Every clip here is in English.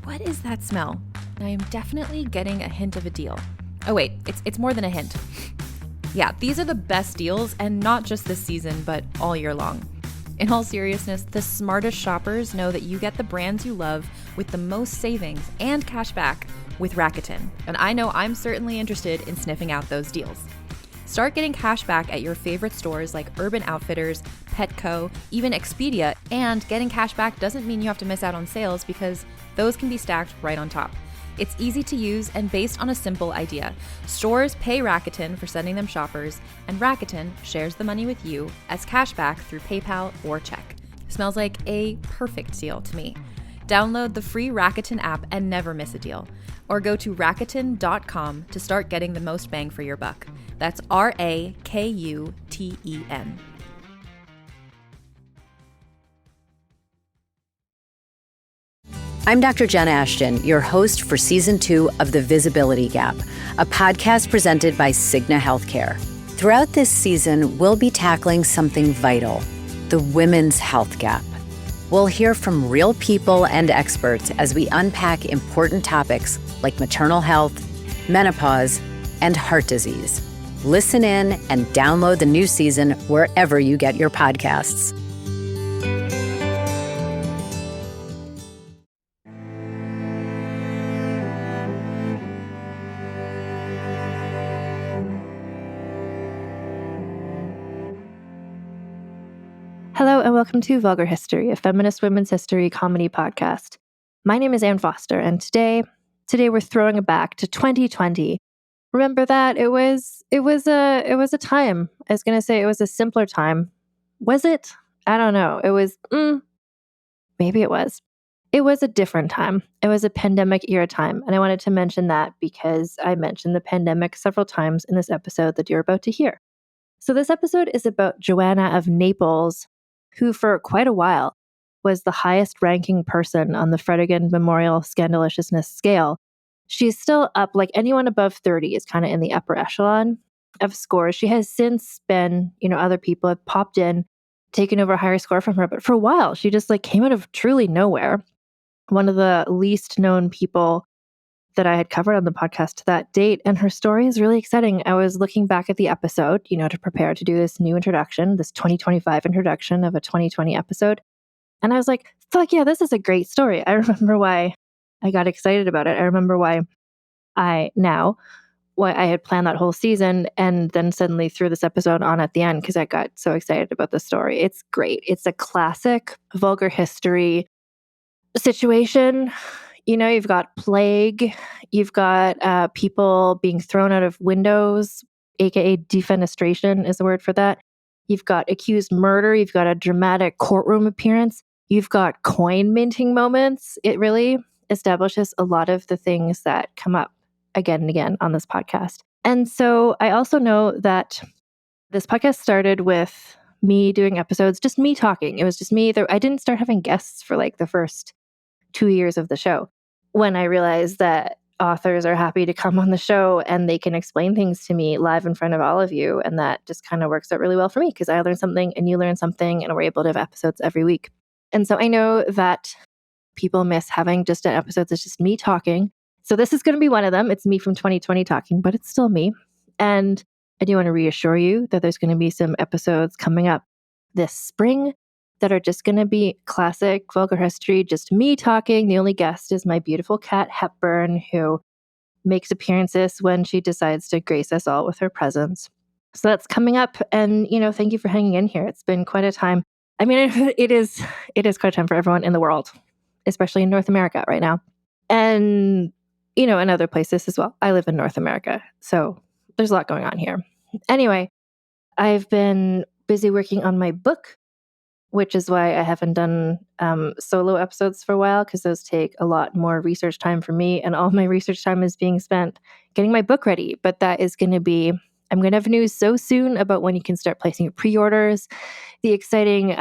what is that smell? I am definitely getting a hint of a deal. Oh wait, it's more than a hint. Yeah, these are the best deals, and not just this season, but all year long. In all seriousness, the smartest shoppers know that you get the brands you love with the most savings and cash back with Rakuten. And I know I'm certainly interested in sniffing out those deals. Start getting cash back at your favorite stores like Urban Outfitters, Petco, even Expedia, and getting cash back doesn't mean you have to miss out on sales because those can be stacked right on top. It's easy to use and based on a simple idea. Stores pay Rakuten for sending them shoppers, and Rakuten shares the money with you as cashback through PayPal or check. Smells like a perfect deal to me. Download the free Rakuten app and never miss a deal. Or go to Rakuten.com to start getting the most bang for your buck. That's Rakuten. I'm Dr. Jen Ashton, your host for Season 2 of The Visibility Gap, a podcast presented by Cigna Healthcare. Throughout this season, we'll be tackling something vital, the women's health gap. We'll hear from real people and experts as we unpack important topics like maternal health, menopause, and heart disease. Listen in and download the new season wherever you get your podcasts. Hello and welcome to Vulgar History, a feminist women's history comedy podcast. My name is Anne Foster, and today we're throwing it back to 2020. Remember that it was a time. I was going to say it was a simpler time. Was it? I don't know. It was maybe it was. It was a different time. It was a pandemic era time, and I wanted to mention that because I mentioned the pandemic several times in this episode that you're about to hear. So this episode is about Joanna of Naples, who for quite a while was the highest ranking person on the Fredegan Memorial Scandiliciousness scale. She's still up, like anyone above 30 is kind of in the upper echelon of scores. She has since been, other people have popped in, taken over a higher score from her, but for a while, she just came out of truly nowhere. One of the least known people that I had covered on the podcast to that date, and her story is really exciting. I was looking back at the episode, to prepare to do this new introduction, this 2025 introduction of a 2020 episode, and I was like, fuck yeah, this is a great story. I remember why I got excited about it. I remember why I had planned that whole season and then suddenly threw this episode on at the end because I got so excited about the story. It's great. It's a classic vulgar history situation. You've got plague, you've got people being thrown out of windows, aka defenestration is the word for that. You've got accused murder, you've got a dramatic courtroom appearance, you've got coin minting moments. It really establishes a lot of the things that come up again and again on this podcast. And so I also know that this podcast started with me doing episodes, just me talking. It was just me. I didn't start having guests for the first 2 years of the show. When I realized that authors are happy to come on the show and they can explain things to me live in front of all of you. And that just kind of works out really well for me because I learn something and you learn something and we're able to have episodes every week. And so I know that people miss having just an episode that's just me talking. So this is going to be one of them. It's me from 2020 talking, but it's still me. And I do want to reassure you that there's going to be some episodes coming up this spring that are just going to be classic vulgar history, just me talking. The only guest is my beautiful cat, Hepburn, who makes appearances when she decides to grace us all with her presence. So that's coming up. And, thank you for hanging in here. It's been quite a time. I mean, it is quite a time for everyone in the world, especially in North America right now. And, in other places as well. I live in North America, so there's a lot going on here. Anyway, I've been busy working on my book, which is why I haven't done solo episodes for a while, because those take a lot more research time for me, and all my research time is being spent getting my book ready. But that is going to be, I'm going to have news so soon about when you can start placing your pre-orders, the exciting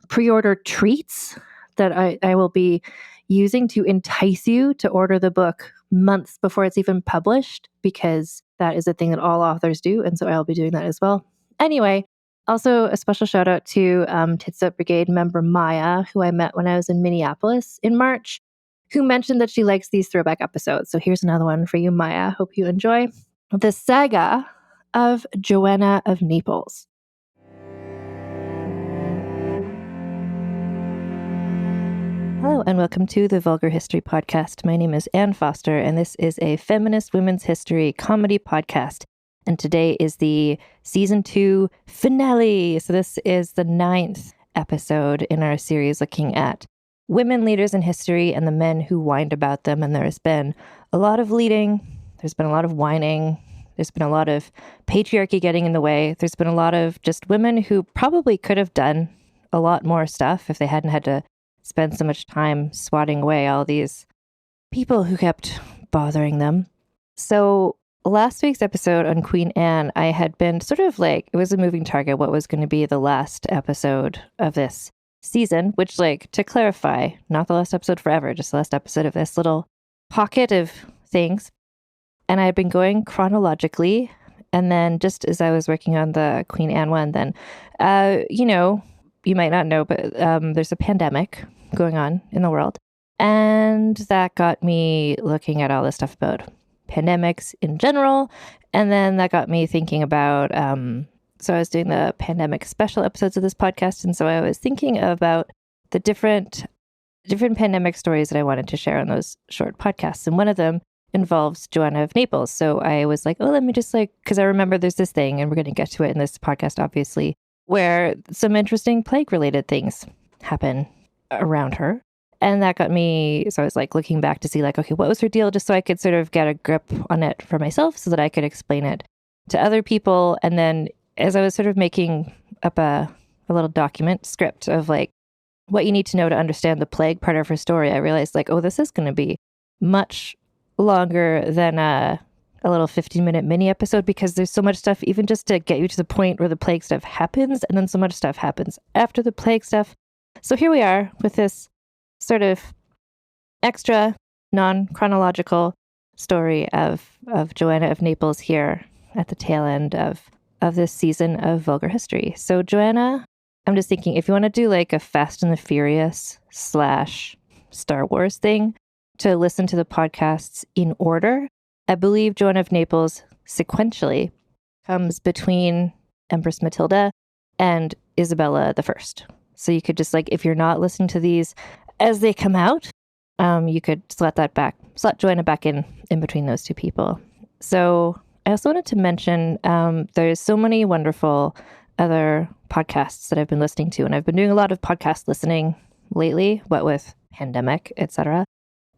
pre-order treats that I will be using to entice you to order the book months before it's even published, because that is a thing that all authors do, and so I'll be doing that as well. Anyway, also, a special shout out to Tits Up Brigade member Maya, who I met when I was in Minneapolis in March. who mentioned that she likes these throwback episodes. So here's another one for you, Maya. Hope you enjoy. The Saga of Joanna of Naples. Hello, and welcome to the Vulgar History Podcast. My name is Anne Foster, and this is a feminist women's history comedy podcast. And today is the season 2 finale. So this is the 9th episode in our series looking at women leaders in history and the men who whined about them. And there has been a lot of leading. There's been a lot of whining. There's been a lot of patriarchy getting in the way. There's been a lot of just women who probably could have done a lot more stuff if they hadn't had to spend so much time swatting away all these people who kept bothering them. So last week's episode on Queen Anne, I had been sort of like, it was a moving target, what was going to be the last episode of this season, which, like, to clarify, not the last episode forever, just the last episode of this little pocket of things. And I had been going chronologically. And then just as I was working on the Queen Anne one, then, you might not know, but there's a pandemic going on in the world. And that got me looking at all this stuff about pandemics in general. And then that got me thinking about, so I was doing the pandemic special episodes of this podcast. And so I was thinking about the different pandemic stories that I wanted to share on those short podcasts. And one of them involves Joanna of Naples. So I was like, oh, let me just because I remember there's this thing, and we're going to get to it in this podcast, obviously, where some interesting plague-related things happen around her. And that got me, so I was like looking back to see like, okay, what was her deal? Just so I could sort of get a grip on it for myself so that I could explain it to other people. And then as I was sort of making up a little document script of like what you need to know to understand the plague part of her story, I realized like, oh, this is going to be much longer than a little 15-minute mini episode, because there's so much stuff, even just to get you to the point where the plague stuff happens, and then so much stuff happens after the plague stuff. So here we are with this sort of extra non-chronological story of Joanna of Naples here at the tail end of this season of Vulgar History. So Joanna, I'm just thinking, if you want to do like a Fast and the Furious / Star Wars thing to listen to the podcasts in order, I believe Joanna of Naples sequentially comes between Empress Matilda and Isabella I. So you could just like, if you're not listening to these as they come out, you could slot Joanna back in between those two people. So I also wanted to mention there's so many wonderful other podcasts that I've been listening to, and I've been doing a lot of podcast listening lately, what with pandemic, etc.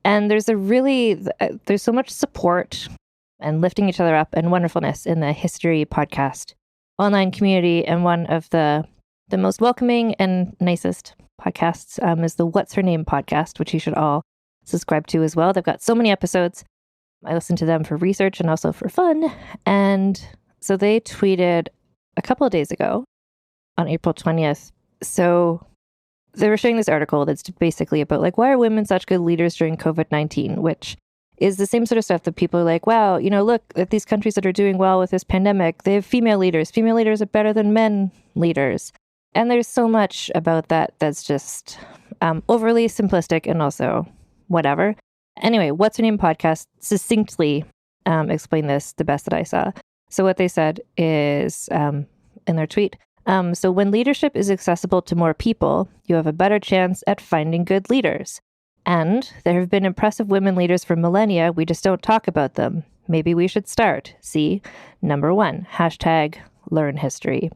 And there's so much support and lifting each other up and wonderfulness in the history podcast online community. And one of the most welcoming and nicest podcasts is the What's Her Name podcast, which you should all subscribe to as well. They've got so many episodes. I listen to them for research and also for fun. And so they tweeted a couple of days ago on April 20th. So they were sharing this article that's basically about like, why are women such good leaders during COVID-19, which is the same sort of stuff that people are like, wow, look at these countries that are doing well with this pandemic. They have female leaders. Female leaders are better than men leaders. And there's so much about that that's just overly simplistic and also whatever. Anyway, What's Her Name podcast succinctly explained this the best that I saw. So what they said is in their tweet, so when leadership is accessible to more people, you have a better chance at finding good leaders. And there have been impressive women leaders for millennia. We just don't talk about them. Maybe we should start. See, number 1, #learn history.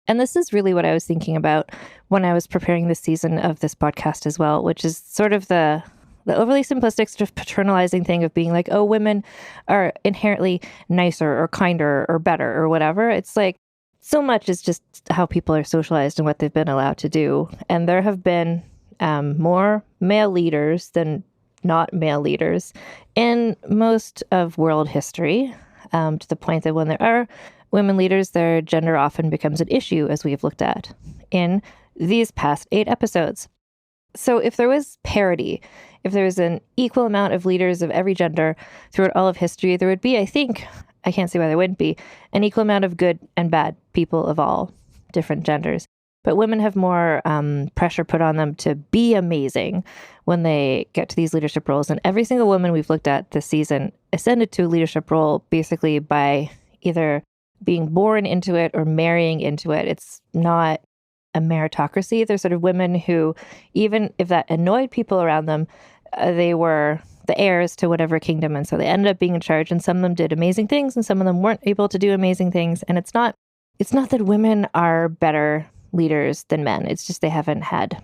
And this is really what I was thinking about when I was preparing this season of this podcast as well, which is sort of the overly simplistic sort of paternalizing thing of being like, oh, women are inherently nicer or kinder or better or whatever. It's like, so much is just how people are socialized and what they've been allowed to do. And there have been more male leaders than not male leaders in most of world history, to the point that when there are women leaders, their gender often becomes an issue, as we've looked at in these past 8 episodes. So if there was parity, if there was an equal amount of leaders of every gender throughout all of history, there would be, I think, I can't see why there wouldn't be, an equal amount of good and bad people of all different genders. But women have more pressure put on them to be amazing when they get to these leadership roles. And every single woman we've looked at this season ascended to a leadership role basically by either being born into it or marrying into it. It's not a meritocracy. They're sort of women who, even if that annoyed people around them, they were the heirs to whatever kingdom. And so they ended up being in charge. And some of them did amazing things and some of them weren't able to do amazing things. And it's not that women are better leaders than men. It's just they haven't had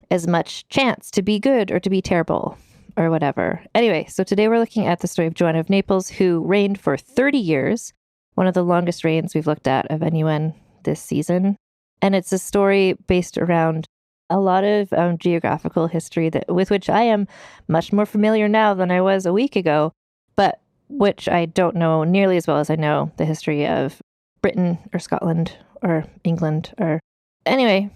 as much chance to be good or to be terrible or whatever. Anyway, so today we're looking at the story of Joanna of Naples, who reigned for 30 years, one of the longest reigns we've looked at of anyone this season. And it's a story based around a lot of geographical history with which I am much more familiar now than I was a week ago, but which I don't know nearly as well as I know the history of Britain or Scotland or England or anyway,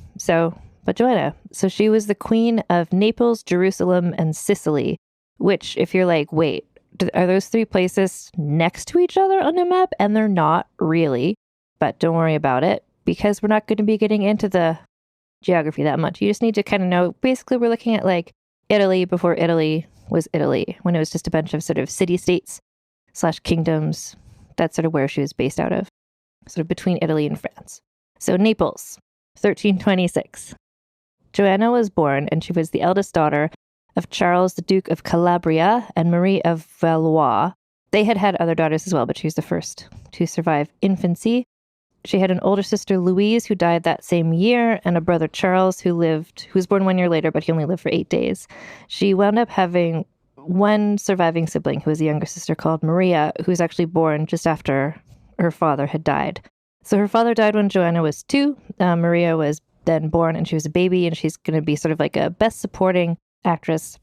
but Joanna. So she was the Queen of Naples, Jerusalem, and Sicily, which if you're like, wait, are those three places next to each other on a map? And they're not really, but don't worry about it because we're not going to be getting into the geography that much. You just need to kind of know, basically we're looking at like Italy before Italy was Italy, when it was just a bunch of sort of city-states / kingdoms. That's sort of where she was based out of, sort of between Italy and France. So Naples. 1326. Joanna was born, and she was the eldest daughter of Charles, the Duke of Calabria, and Marie of Valois. They had other daughters as well, but she was the first to survive infancy. She had an older sister, Louise, who died that same year, and a brother, Charles, who was born 1 year later, but he only lived for 8 days. She wound up having one surviving sibling, who was a younger sister called Maria, who was actually born just after her father had died. So her father died when Joanna was 2. Maria was then born and she was a baby, and she's going to be sort of like a best supporting actress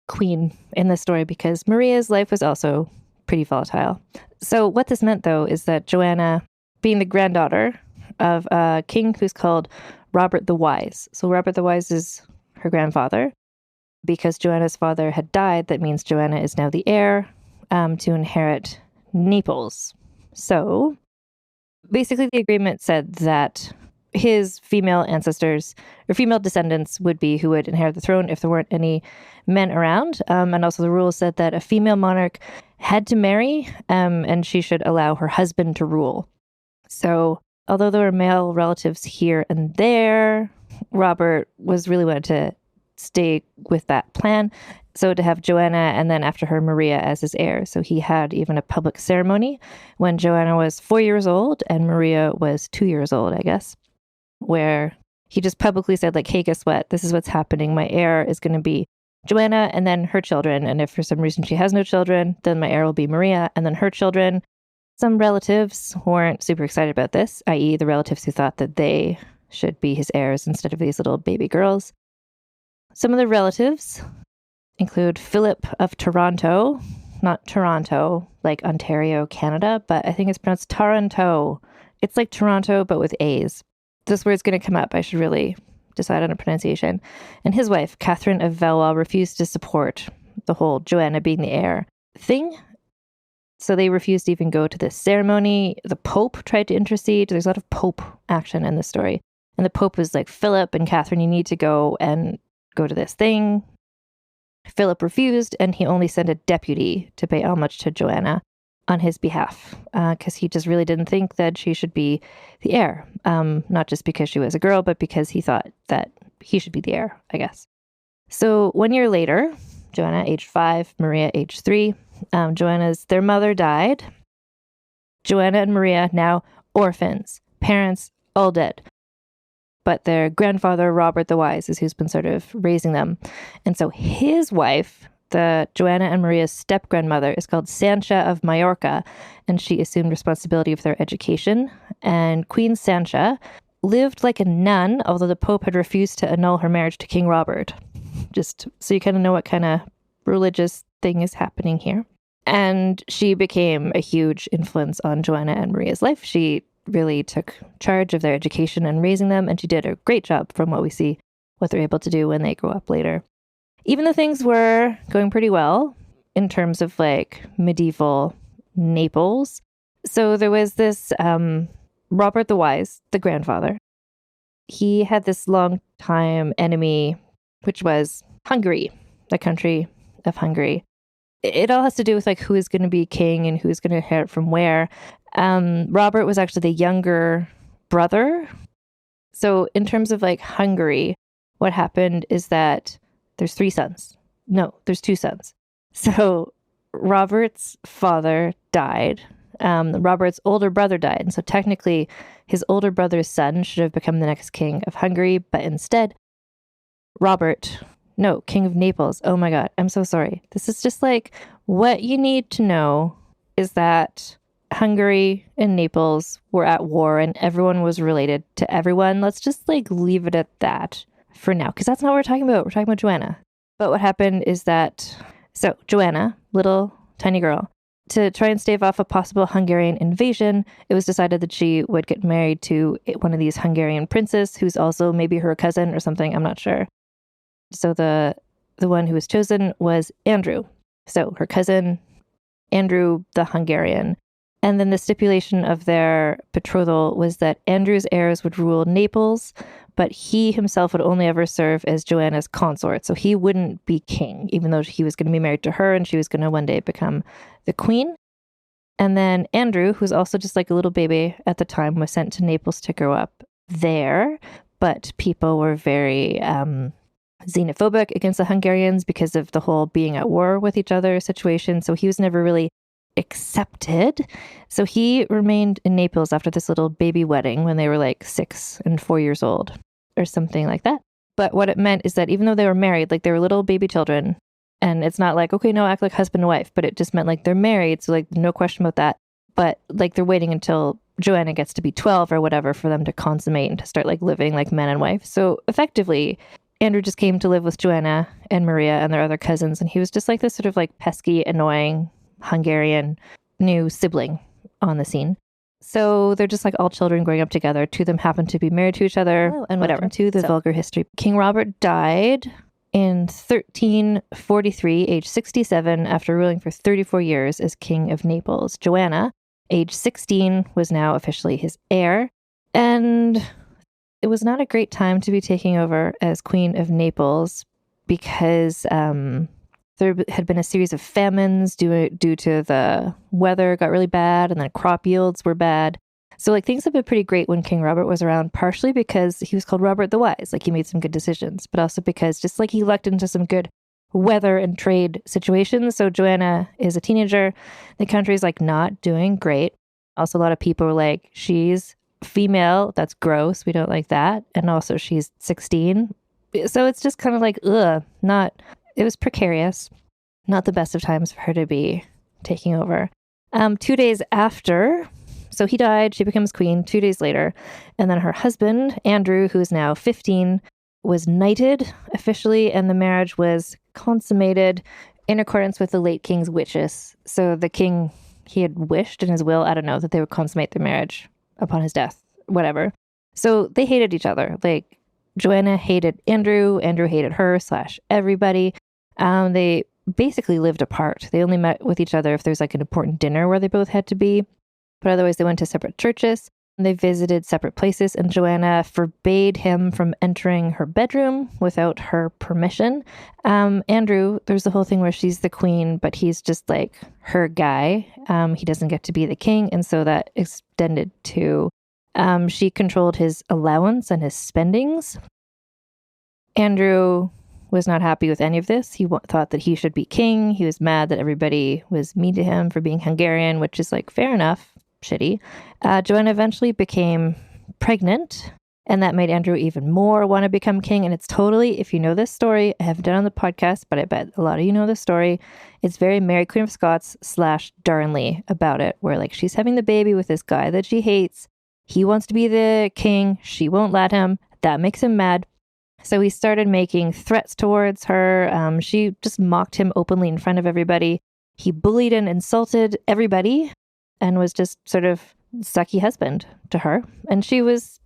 queen in this story because Maria's life was also pretty volatile. So what this meant, though, is that Joanna, being the granddaughter of a king who's called Robert the Wise. So Robert the Wise is her grandfather. Because Joanna's father had died, that means Joanna is now the heir to inherit Naples. So basically, the agreement said that his female ancestors or female descendants would be who would inherit the throne if there weren't any men around. And also the rules said that a female monarch had to marry and she should allow her husband to rule. So although there were male relatives here and there, Robert was really wanted to stay with that plan. So to have Joanna and then after her Maria as his heir. So he had even a public ceremony when Joanna was 4 years old and Maria was 2 years old, I guess, where he just publicly said like, hey, guess what? This is what's happening. My heir is going to be Joanna and then her children. And if for some reason she has no children, then my heir will be Maria and then her children. Some relatives weren't super excited about this, i.e. the relatives who thought that they should be his heirs instead of these little baby girls. Some of the relatives include Philip of Toronto, not Toronto, like Ontario, Canada, but I think it's pronounced Taranto. It's like Toronto, but with A's. This word's going to come up. I should really decide on a pronunciation. And his wife, Catherine of Valois, refused to support the whole Joanna being the heir thing. So they refused to even go to this ceremony. The Pope tried to intercede. There's a lot of Pope action in this story. And the Pope was like, Philip and Catherine, you need to go to this thing. Philip refused, and he only sent a deputy to pay homage to Joanna on his behalf, because he just really didn't think that she should be the heir, not just because she was a girl, but because he thought that he should be the heir, I guess. So 1 year later, Joanna, aged 5, Maria, aged 3, their mother died. Joanna and Maria, now orphans, parents all dead. But their grandfather, Robert the Wise, is who's been sort of raising them. And so his wife, the Joanna and Maria's step-grandmother, is called Sancha of Majorca, and she assumed responsibility for their education. And Queen Sancha lived like a nun, although the Pope had refused to annul her marriage to King Robert. Just so you kind of know what kind of religious thing is happening here. And she became a huge influence on Joanna and Maria's life. She really took charge of their education and raising them, and she did a great job from what we see, what they're able to do when they grow up later. Even though things were going pretty well in terms of like medieval Naples. So there was this Robert the Wise, the grandfather, he had this long time enemy, which was Hungary, the country of Hungary. It all has to do with like who is going to be king and who's going to inherit from where. Robert was actually the younger brother. So in terms of like Hungary, what happened is that there's 3 sons. No, there's 2 sons. So Robert's father died. Robert's older brother died. And so technically his older brother's son should have become the next king of Hungary. But instead, King of Naples. Oh my God, I'm so sorry. This is just like what you need to know is that Hungary and Naples were at war and everyone was related to everyone. Let's just like leave it at that for now, because that's not what we're talking about. We're talking about Joanna. But what happened is that, Joanna, little tiny girl, to try and stave off a possible Hungarian invasion, it was decided that she would get married to one of these Hungarian princes, who's also maybe her cousin or something. I'm not sure. So the one who was chosen was Andrew. So her cousin, Andrew the Hungarian. And then the stipulation of their betrothal was that Andrew's heirs would rule Naples, but he himself would only ever serve as Joanna's consort. So he wouldn't be king, even though he was going to be married to her and she was going to one day become the queen. And then Andrew, who's also just like a little baby at the time, was sent to Naples to grow up there. But people were very xenophobic against the Hungarians because of the whole being at war with each other situation. So he was never really accepted. So he remained in Naples after this little baby wedding when they were like 6 and 4 years old or something like that. But what it meant is that even though they were married, like they were little baby children, and it's not like, okay, no, act like husband and wife, but it just meant like they're married. So like no question about that. But like they're waiting until Joanna gets to be 12 or whatever for them to consummate and to start like living like man and wife. So effectively, Andrew just came to live with Joanna and Maria and their other cousins. And he was just like this sort of like pesky, annoying Hungarian new sibling on the scene. So they're just like all children growing up together. 2 of them happen to be married to each other. Oh, and whatever. To the vulgar history. King Robert died in 1343, age 67, after ruling for 34 years as King of Naples. Joanna, age 16, was now officially his heir. And it was not a great time to be taking over as Queen of Naples because there had been a series of famines due to the weather got really bad, and then crop yields were bad. So like things have been pretty great when King Robert was around, partially because he was called Robert the Wise, like he made some good decisions, but also because just like he lucked into some good weather and trade situations. So Joanna is a teenager. The country's like not doing great. Also, a lot of people were like, she's female. That's gross. We don't like that. And also she's 16. So it's just kind of like, it was precarious. Not the best of times for her to be taking over. 2 days after, so he died, she becomes queen 2 days later. And then her husband, Andrew, who is now 15, was knighted officially, and the marriage was consummated in accordance with the late king's wishes. So the king, he had wished in his will, I don't know, that they would consummate their marriage upon his death, whatever. So they hated each other. Like Joanna hated Andrew hated her / everybody. They basically lived apart. They only met with each other if there's like an important dinner where they both had to be. But otherwise, they went to separate churches. They visited separate places, and Joanna forbade him from entering her bedroom without her permission. Andrew, there's the whole thing where she's the queen, but he's just like her guy. He doesn't get to be the king. And so that extended to she controlled his allowance and his spendings. Andrew was not happy with any of this. He thought that he should be king. He was mad that everybody was mean to him for being Hungarian, which is like fair enough, shitty. Joanna eventually became pregnant, and that made Andrew even more want to become king. And it's totally, if you know this story, I haven't done it on the podcast, but I bet a lot of you know this story. It's very Mary Queen of Scots / Darnley about it, where like she's having the baby with this guy that she hates. He wants to be the king. She won't let him. That makes him mad. So he started making threats towards her. She just mocked him openly in front of everybody. He bullied and insulted everybody and was just sort of sucky husband to her. And she was,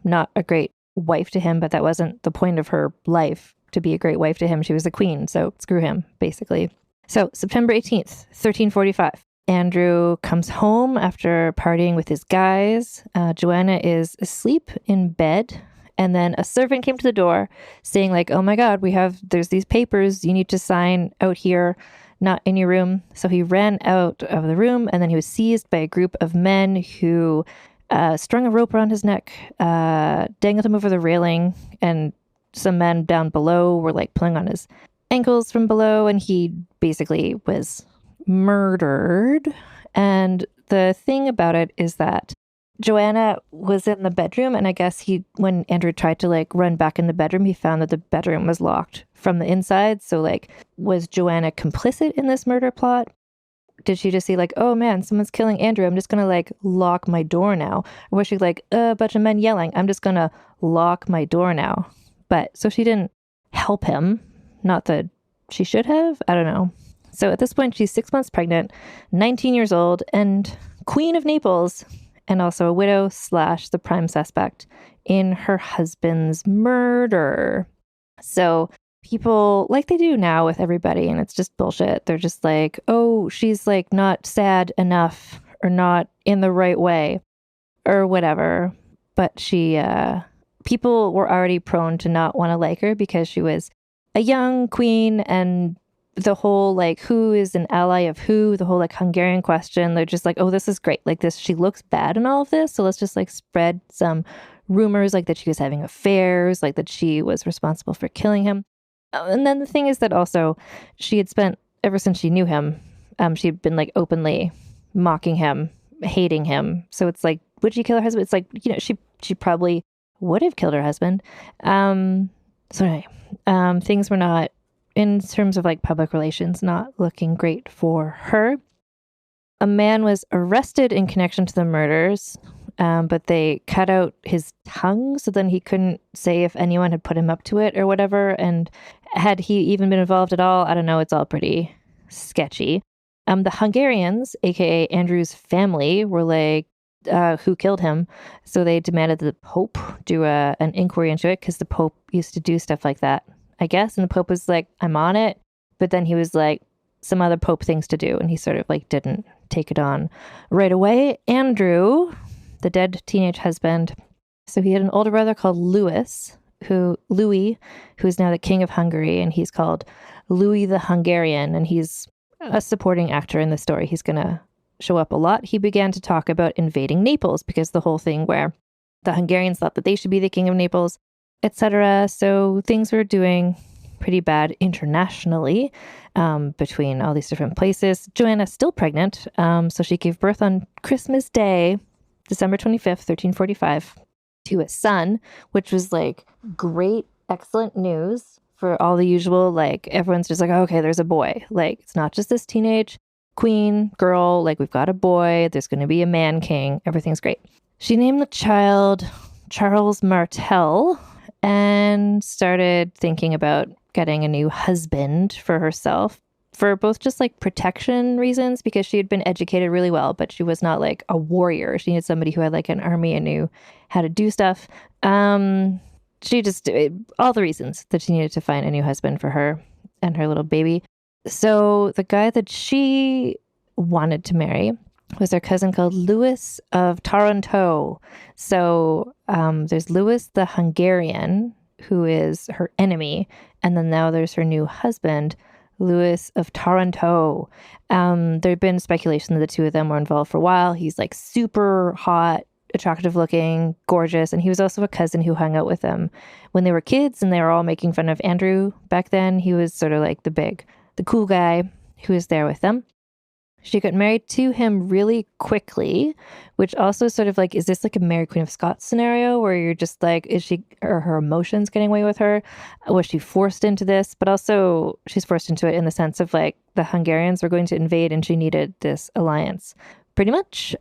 not a great wife to him, but that wasn't the point of her life, to be a great wife to him. She was a queen, so screw him, basically. So September 18th, 1345, Andrew comes home after partying with his guys. Joanna is asleep in bed, And then a servant came to the door saying like, oh my God, there's these papers you need to sign out here, not in your room. So he ran out of the room, and then he was seized by a group of men who strung a rope around his neck, dangled him over the railing, and some men down below were like pulling on his ankles from below, and he basically was murdered. And the thing about it is that Joanna was in the bedroom, and I guess when Andrew tried to like run back in the bedroom, he found that the bedroom was locked from the inside. So like, was Joanna complicit in this murder plot? Did she just see like, oh man, someone's killing Andrew, I'm just gonna like lock my door now? Or was she like, a bunch of men yelling, I'm just gonna lock my door now? But so she didn't help him. Not that she should have. I don't know. So at this point, she's 6 months pregnant, 19 years old, and Queen of Naples, and also a widow / the prime suspect in her husband's murder. So people, like they do now with everybody, and it's just bullshit. They're just like, oh, she's like not sad enough or not in the right way or whatever. But people were already prone to not want to like her because she was a young queen, and the whole like who is an ally of who, the whole like Hungarian question, they're just like, oh, this is great, like this, she looks bad in all of this, so let's just like spread some rumors like that she was having affairs, like that she was responsible for killing him. And then the thing is that also she had spent, ever since she knew him, she'd been like openly mocking him, hating him. So it's like, would she kill her husband? It's like, she probably would have killed her husband. So anyway, things were not, in terms of like public relations, not looking great for her. A man was arrested in connection to the murders, but they cut out his tongue, so then he couldn't say if anyone had put him up to it or whatever. And had he even been involved at all, I don't know, it's all pretty sketchy. The Hungarians, aka Andrew's family, were like, who killed him? So they demanded that the Pope do an inquiry into it, because the Pope used to do stuff like that, I guess. And the Pope was like, I'm on it. But then he was like, some other Pope things to do. And he sort of like didn't take it on right away. Andrew, the dead teenage husband. So he had an older brother called Louis, who's now the King of Hungary. And he's called Louis the Hungarian. And he's a supporting actor in the story. He's going to show up a lot. He began to talk about invading Naples, because the whole thing where the Hungarians thought that they should be the King of Naples, etc. So things were doing pretty bad internationally, between all these different places. Joanna's still pregnant, so she gave birth on Christmas Day, December 25th, 1345, to a son, which was like great, excellent news for all the usual, like everyone's just like, oh, okay, there's a boy. Like, it's not just this teenage queen girl, like we've got a boy, there's going to be a man king, everything's great. She named the child Charles Martel and started thinking about getting a new husband for herself, for both just like protection reasons, because she had been educated really well, but she was not like a warrior. She needed somebody who had like an army and knew how to do stuff. She just, all the reasons that she needed to find a new husband for her and her little baby. So the guy that she wanted to marry was her cousin called Louis of Taranto. So there's Louis the Hungarian, who is her enemy. And then now there's her new husband, Louis of Taranto. There had been speculation that the two of them were involved for a while. He's like super hot, attractive looking, gorgeous. And he was also a cousin who hung out with them when they were kids, and they were all making fun of Andrew back then. He was sort of like the cool guy who was there with them. She got married to him really quickly, which also sort of like, is this like a Mary Queen of Scots scenario where you're just like, are her emotions getting away with her? Was she forced into this? But also she's forced into it in the sense of like the Hungarians were going to invade and she needed this alliance pretty much.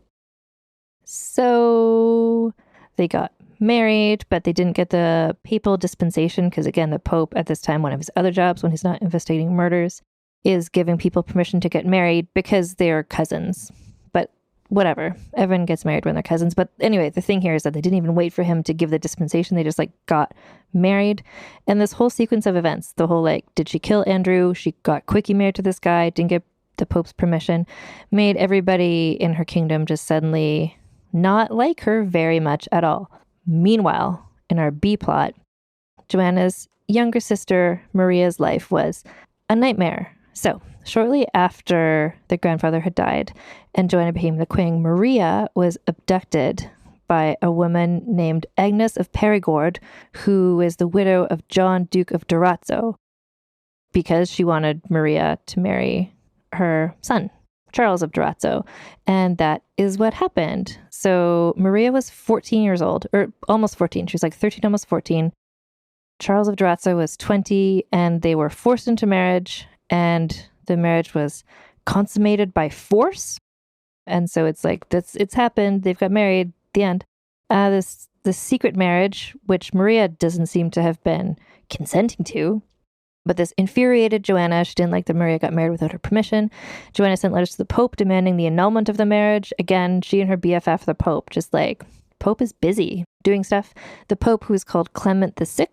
So they got married, but they didn't get the papal dispensation because, again, the Pope at this time, one of his other jobs when he's not investigating murders, is giving people permission to get married because they're cousins. But whatever, everyone gets married when they're cousins. But anyway, the thing here is that they didn't even wait for him to give the dispensation. They just like got married. And this whole sequence of events, the whole like, did she kill Andrew? She got quickie married to this guy, didn't get the Pope's permission, made everybody in her kingdom just suddenly not like her very much at all. Meanwhile, in our B plot, Joanna's younger sister, Maria's life was a nightmare. So, shortly after their grandfather had died and Joanna became the queen, Maria was abducted by a woman named Agnes of Perigord, who is the widow of John, Duke of Durazzo, because she wanted Maria to marry her son, Charles of Durazzo. And that is what happened. So Maria was 14 years old, or almost 14. She was like 13, almost 14. Charles of Durazzo was 20, and they were forced into marriage, and the marriage was consummated by force. And so it's like, it's happened. They've got married. The end. This secret marriage, which Maria doesn't seem to have been consenting to, but this infuriated Joanna. She didn't like that Maria got married without her permission. Joanna sent letters to the Pope demanding the annulment of the marriage. Again, she and her BFF, the Pope, just like, Pope is busy doing stuff. The Pope, who was called Clement VI,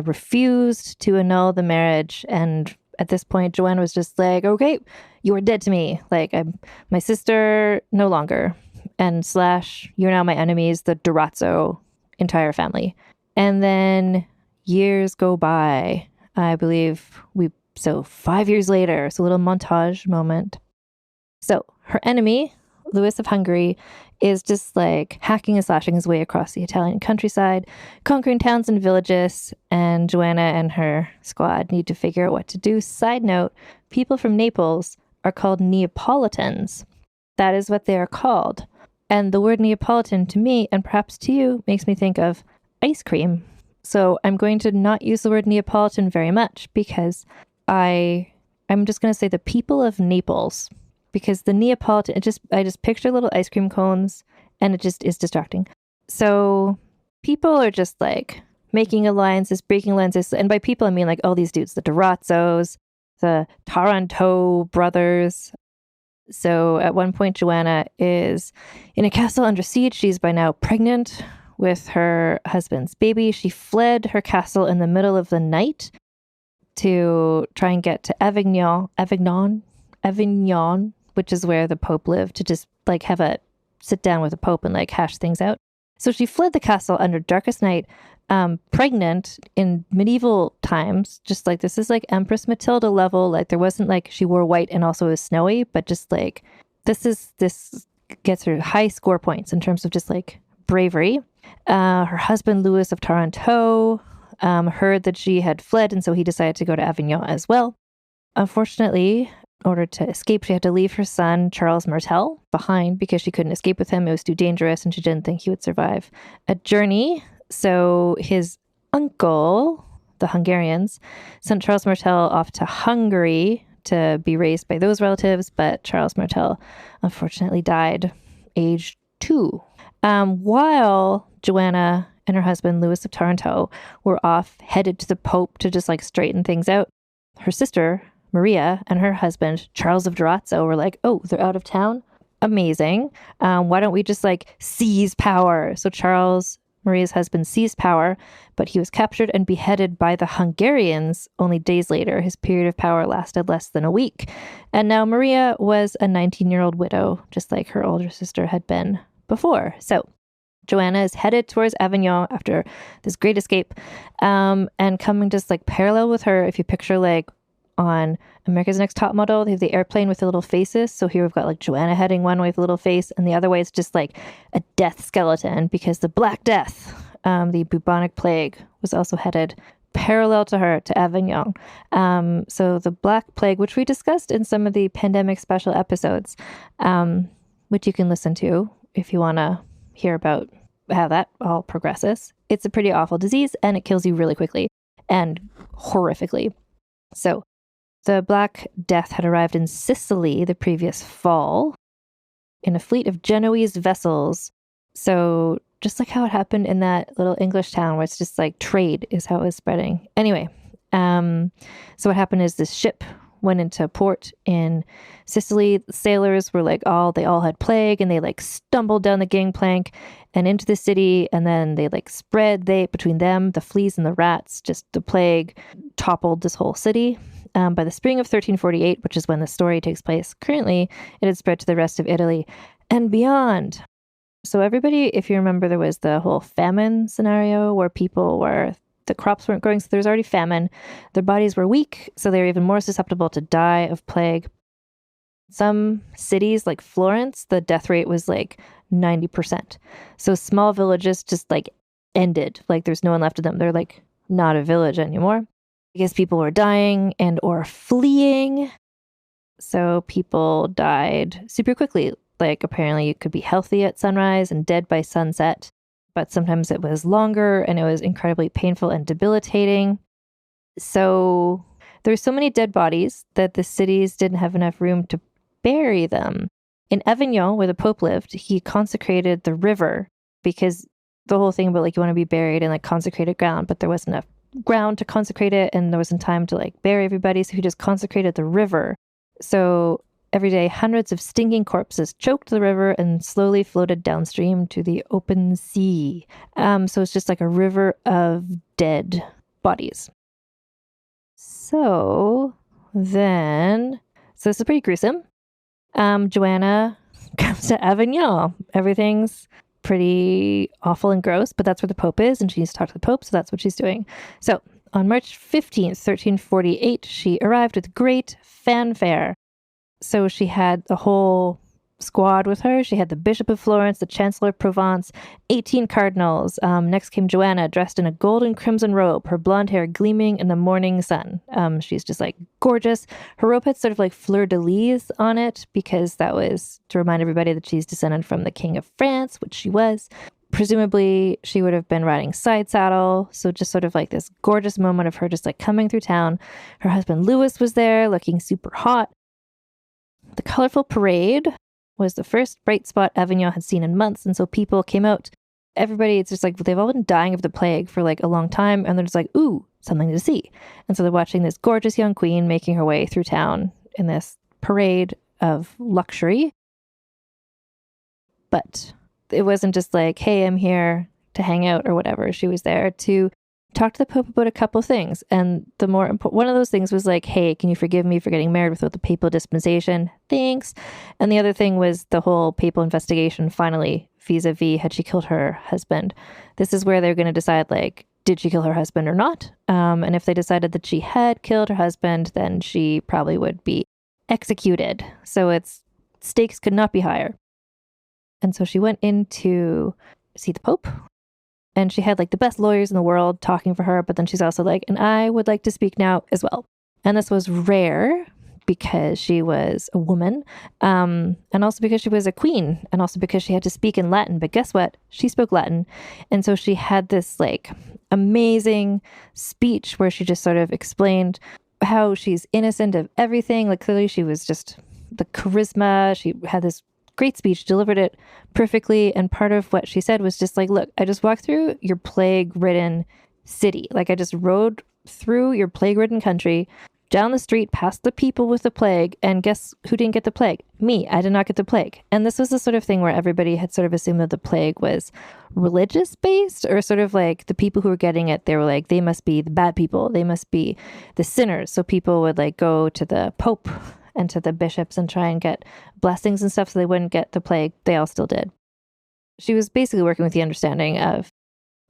refused to annul the marriage. And at this point, Joanna was just like, okay, you are dead to me. Like, I'm my sister no longer. And / you're now my enemies, the Durazzo entire family. And then years go by. I believe 5 years later, so a little montage moment. So her enemy, Louis of Hungary, is just like hacking and slashing his way across the Italian countryside, conquering towns and villages, and Joanna and her squad need to figure out what to do. Side note, people from Naples are called Neapolitans. That is what they are called. And the word Neapolitan to me, and perhaps to you, makes me think of ice cream. So I'm going to not use the word Neapolitan very much because I'm just going to say the people of Naples, because the Neapolitan, I just picture little ice cream cones and it just is distracting. So people are just like making alliances, breaking alliances. And by people, I mean like all these dudes, the Durazzos, the Taranto brothers. So at one point, Joanna is in a castle under siege. She's by now pregnant with her husband's baby. She fled her castle in the middle of the night to try and get to Avignon, which is where the Pope lived, to just like have a sit down with the Pope and like hash things out. So she fled the castle under darkest night, pregnant in medieval times, just like this is like Empress Matilda level. Like there wasn't like she wore white and also was snowy, but just like this gets her high score points in terms of just like bravery. Her husband, Louis of Taranto, heard that she had fled, and so he decided to go to Avignon as well. Unfortunately, in order to escape, she had to leave her son, Charles Martel, behind because she couldn't escape with him. It was too dangerous, and she didn't think he would survive a journey. So his uncle, the Hungarians, sent Charles Martel off to Hungary to be raised by those relatives, but Charles Martel unfortunately died aged 2. While Joanna and her husband, Louis of Taranto, were off headed to the Pope to just like straighten things out, her sister, Maria, and her husband, Charles of Durazzo, were like, oh, they're out of town? Amazing. Why don't we just like seize power? So Charles, Maria's husband, seized power, but he was captured and beheaded by the Hungarians only days later. His period of power lasted less than a week. And now Maria was a 19-year-old widow, just like her older sister had been before. So Joanna is headed towards Avignon after this great escape, and coming just like parallel with her, if you picture like on America's Next Top Model, they have the airplane with the little faces. So here we've got like Joanna heading one way with a little face, and the other way is just like a death skeleton, because the Black Death, the bubonic plague, was also headed parallel to her to Avignon. So the Black Plague, which we discussed in some of the pandemic special episodes, which you can listen to if you want to hear about how that all progresses. It's a pretty awful disease, and it kills you really quickly and horrifically. So the Black Death had arrived in Sicily the previous fall in a fleet of Genoese vessels. So just like how it happened in that little English town where it's just like trade is how it was spreading. Anyway, so what happened is this ship went into port in Sicily. The sailors were like they all had plague, and they like stumbled down the gangplank and into the city, and then they like spread between them, the fleas and the rats, just the plague toppled this whole city. By the spring of 1348, which is when the story takes place currently, it had spread to the rest of Italy and beyond. So everybody, if you remember, there was the whole famine scenario where the crops weren't growing, so there was already famine. Their bodies were weak, so they were even more susceptible to die of plague. Some cities like Florence, the death rate was like 90%. So small villages just like ended. Like there's no one left of them. They're like not a village anymore because people were dying and or fleeing. So people died super quickly. Like apparently you could be healthy at sunrise and dead by sunset, but sometimes it was longer and it was incredibly painful and debilitating. So there's so many dead bodies that the cities didn't have enough room to bury them. In Avignon, where the Pope lived, he consecrated the river because the whole thing about like you want to be buried in like consecrated ground, but there wasn't enough ground to consecrate it and there wasn't time to like bury everybody. So he just consecrated the river. So every day, hundreds of stinking corpses choked the river and slowly floated downstream to the open sea. So it's just like a river of dead bodies. So this is pretty gruesome. Joanna comes to Avignon. Everything's pretty awful and gross, but that's where the Pope is, and she needs to talk to the Pope, so that's what she's doing. So on March 15th, 1348, she arrived with great fanfare. So she had the whole squad with her. She had the Bishop of Florence, the Chancellor of Provence, 18 cardinals. Next came Joanna, dressed in a gold and crimson robe, her blonde hair gleaming in the morning sun. She's just like gorgeous. Her robe had sort of like fleur-de-lis on it because that was to remind everybody that she's descended from the King of France, which she was. Presumably, she would have been riding side saddle. So just sort of like this gorgeous moment of her just like coming through town. Her husband Louis was there looking super hot. The colorful parade was the first bright spot Avignon had seen in months. And so people came out. Everybody, it's just like they've all been dying of the plague for like a long time. And they're just like, ooh, something to see. And so they're watching this gorgeous young queen making her way through town in this parade of luxury. But it wasn't just like, hey, I'm here to hang out or whatever. She was there to talk to the Pope about a couple things. And the more important one of those things was like, hey, can you forgive me for getting married without the papal dispensation? Thanks. And the other thing was the whole papal investigation finally vis-a-vis had she killed her husband. This is where they're going to decide, like, did she kill her husband or not? And if they decided that she had killed her husband, then she probably would be executed. So its stakes could not be higher. And so she went in to see the Pope. And she had like the best lawyers in the world talking for her. But then she's also like, and I would like to speak now as well. And this was rare because she was a woman. And also because she was a queen. And also because she had to speak in Latin. But guess what? She spoke Latin. And so she had this like amazing speech where she just sort of explained how she's innocent of everything. Like clearly she was just the charisma. She had this great speech, delivered it perfectly. And part of what she said was just like, look, I just walked through your plague-ridden city. Like I just rode through your plague-ridden country, down the street, past the people with the plague. And guess who didn't get the plague? Me. I did not get the plague. And this was the sort of thing where everybody had sort of assumed that the plague was religious based, or sort of like the people who were getting it, they were like, they must be the bad people. They must be the sinners. So people would like go to the Pope and to the bishops and try and get blessings and stuff so they wouldn't get the plague. They all still did. She was basically working with the understanding of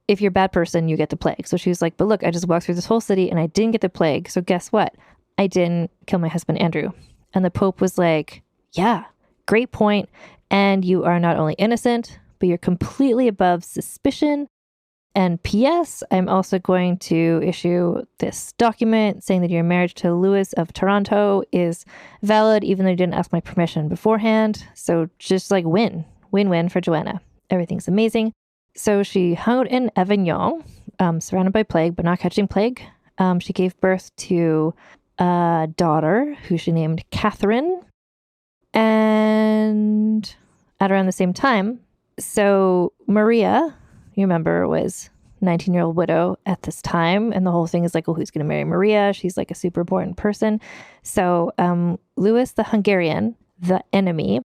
if you're a bad person, you get the plague. So she was like, but look, I just walked through this whole city and I didn't get the plague. So guess what? I didn't kill my husband, Andrew. And the Pope was like, yeah, great point. And you are not only innocent, but you're completely above suspicion. And P.S., I'm also going to issue this document saying that your marriage to Louis of Taranto is valid, even though you didn't ask my permission beforehand. So just like win-win for Joanna. Everything's amazing. So she hung out in Avignon, surrounded by plague, but not catching plague. She gave birth to a daughter who she named Catherine. And at around the same time, so Maria, you remember, was 19-year-old widow at this time. And the whole thing is like, well, who's going to marry Maria? She's like a super important person. So Louis the Hungarian, the enemy,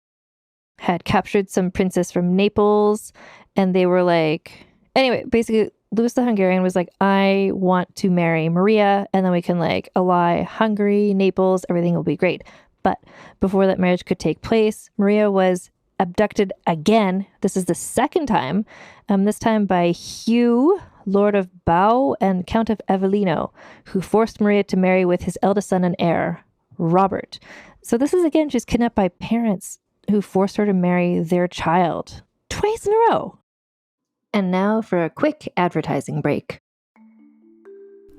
had captured some princess from Naples. And they were like, anyway, basically, Louis the Hungarian was like, I want to marry Maria. And then we can like ally Hungary, Naples, everything will be great. But before that marriage could take place, Maria was abducted again. This is the second time, this time by Hugh, Lord of Bow and Count of Avellino, who forced Maria to marry with his eldest son and heir, Robert. So this is again, she's kidnapped by parents who forced her to marry their child twice in a row. And now for a quick advertising break.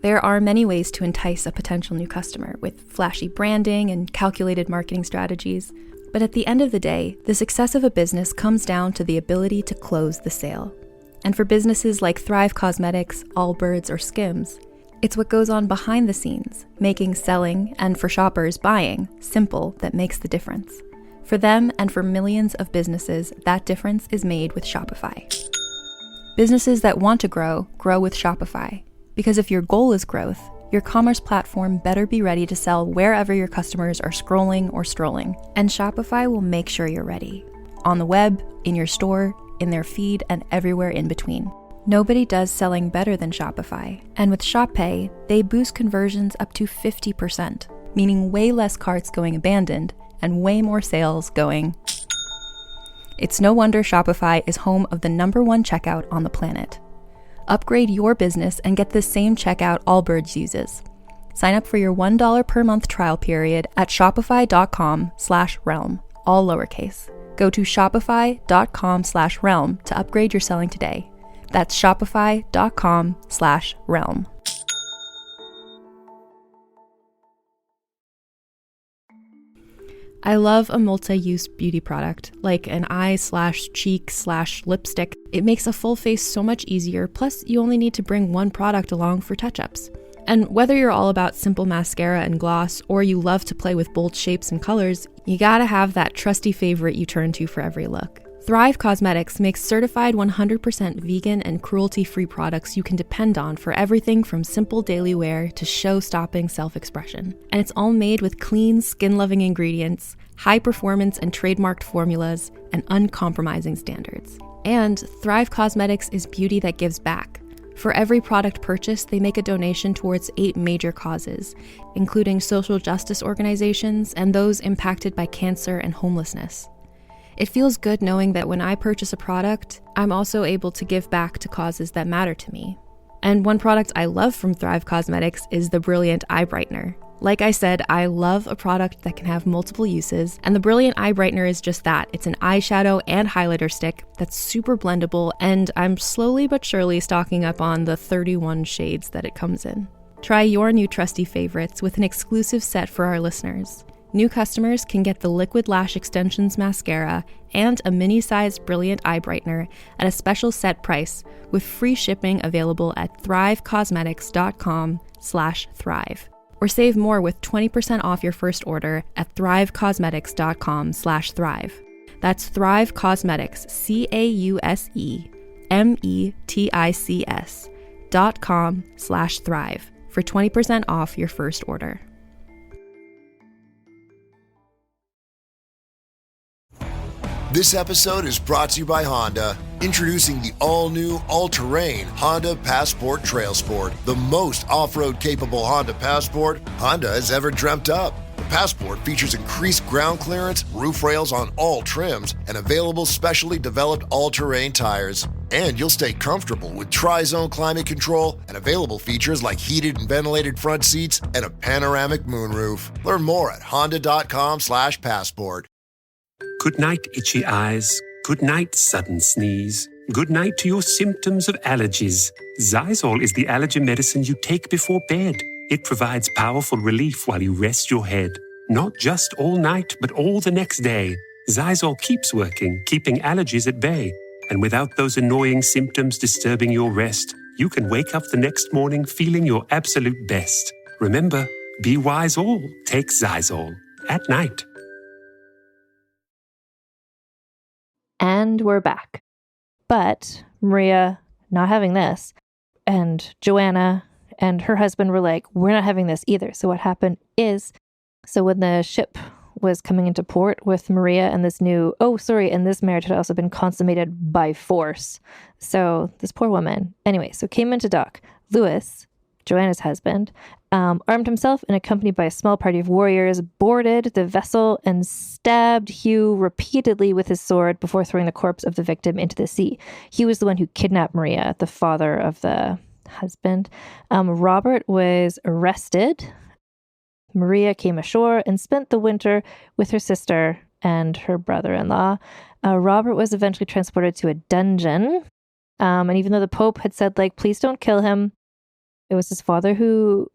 There are many ways to entice a potential new customer with flashy branding and calculated marketing strategies. But at the end of the day, the success of a business comes down to the ability to close the sale. And for businesses like Thrive Cosmetics, Allbirds, or Skims, it's what goes on behind the scenes, making selling, and for shoppers, buying, simple that makes the difference. For them and for millions of businesses, that difference is made with Shopify. Businesses that want to grow with Shopify. Because if your goal is growth, your commerce platform better be ready to sell wherever your customers are scrolling or strolling. And Shopify will make sure you're ready. On the web, in your store, in their feed, and everywhere in between. Nobody does selling better than Shopify. And with Shop Pay, they boost conversions up to 50%, meaning way less carts going abandoned and way more sales going. It's no wonder Shopify is home of the #1 checkout on the planet. Upgrade your business and get the same checkout Allbirds uses. Sign up for your $1 per month trial period at shopify.com/realm, all lowercase. Go to shopify.com/realm to upgrade your selling today. That's shopify.com/realm. I love a multi-use beauty product, like an eye/cheek/lipstick. It makes a full face so much easier, plus you only need to bring one product along for touch-ups. And whether you're all about simple mascara and gloss, or you love to play with bold shapes and colors, you gotta have that trusty favorite you turn to for every look. Thrive Cosmetics makes certified 100% vegan and cruelty-free products you can depend on for everything from simple daily wear to show-stopping self-expression. And it's all made with clean, skin-loving ingredients, high-performance and trademarked formulas, and uncompromising standards. And Thrive Cosmetics is beauty that gives back. For every product purchased, they make a donation towards 8 major causes, including social justice organizations and those impacted by cancer and homelessness. It feels good knowing that when I purchase a product, I'm also able to give back to causes that matter to me. And one product I love from Thrive Cosmetics is the Brilliant Eye Brightener. Like I said, I love a product that can have multiple uses, and the Brilliant Eye Brightener is just that. It's an eyeshadow and highlighter stick that's super blendable, and I'm slowly but surely stocking up on the 31 shades that it comes in. Try your new trusty favorites with an exclusive set for our listeners. New customers can get the Liquid Lash Extensions Mascara and a mini-sized Brilliant Eye Brightener at a special set price with free shipping available at thrivecosmetics.com/thrive. Or save more with 20% off your first order at thrivecosmetics.com/thrive. That's Thrive Cosmetics, CAUSEMETICS.com/thrive for 20% off your first order. This episode is brought to you by Honda. Introducing the all-new, all-terrain Honda Passport Trail Sport, the most off-road capable Honda Passport Honda has ever dreamt up. The Passport features increased ground clearance, roof rails on all trims, and available specially developed all-terrain tires. And you'll stay comfortable with tri-zone climate control and available features like heated and ventilated front seats and a panoramic moonroof. Learn more at honda.com/passport. Good night, itchy eyes. Good night, sudden sneeze. Good night to your symptoms of allergies. Xyzal is the allergy medicine you take before bed. It provides powerful relief while you rest your head. Not just all night, but all the next day. Xyzal keeps working, keeping allergies at bay. And without those annoying symptoms disturbing your rest, you can wake up the next morning feeling your absolute best. Remember, be wise all. Take Xyzal. At night. And we're back. But Maria, not having this, and Joanna and her husband were like, we're not having this either. So what happened is, so when the ship was coming into port with Maria and this new, and this marriage had also been consummated by force. So this poor woman, anyway, so came into dock, Louis, Joanna's husband, armed himself and accompanied by a small party of warriors, boarded the vessel and stabbed Hugh repeatedly with his sword before throwing the corpse of the victim into the sea. He was the one who kidnapped Maria, the father of the husband. Robert was arrested. Maria came ashore and spent the winter with her sister and her brother-in-law. Robert was eventually transported to a dungeon. And even though the Pope had said, like, please don't kill him, it was his father who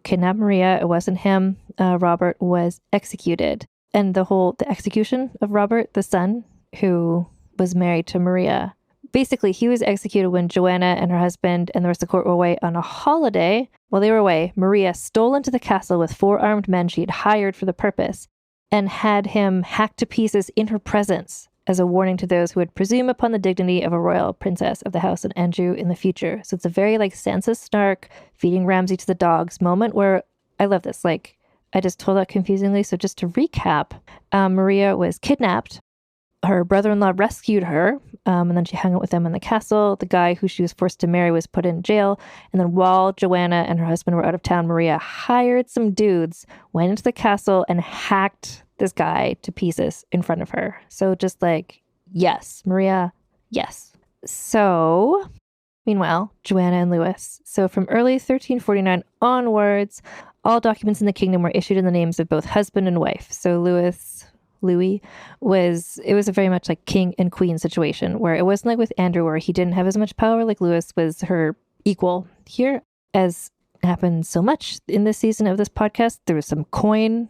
kidnapped Maria. It wasn't him. Robert was executed. And the execution of Robert, the son, who was married to Maria, basically, he was executed when Joanna and her husband and the rest of the court were away on a holiday. While they were away, Maria stole into the castle with 4 armed men she had hired for the purpose and had him hacked to pieces in her presence as a warning to those who would presume upon the dignity of a royal princess of the house of Anjou in the future. So it's a very like Sansa Stark feeding Ramsay to the dogs moment where I love this. Like, I just told that confusingly. So just to recap, Maria was kidnapped. Her brother-in-law rescued her, and then she hung out with them in the castle. The guy who she was forced to marry was put in jail. And then while Joanna and her husband were out of town, Maria hired some dudes, went into the castle, and hacked this guy to pieces in front of her. So just like, yes, Maria, yes. So, meanwhile, Joanna and Louis. So from early 1349 onwards, all documents in the kingdom were issued in the names of both husband and wife. So Louis was a very much like king and queen situation where it wasn't like with Andrew where he didn't have as much power. Like Louis was her equal here, as happened so much in this season of this podcast. There was some coin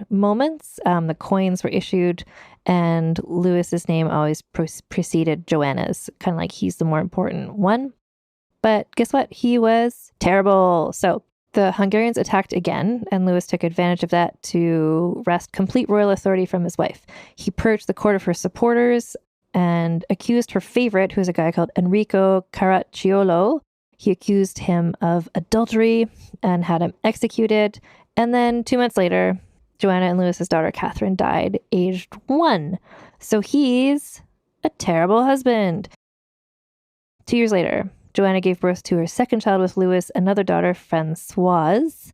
moments. The coins were issued and Louis's name always preceded Joanna's, kind of like he's the more important one. But guess what? He was terrible. So the Hungarians attacked again, and Louis took advantage of that to wrest complete royal authority from his wife. He purged the court of her supporters and accused her favorite, who's a guy called Enrico Caracciolo. He accused him of adultery and had him executed. And then 2 months later, Joanna and Louis's daughter Catherine died, aged 1. So he's a terrible husband. 2 years later, Joanna gave birth to her second child with Louis, another daughter, Françoise.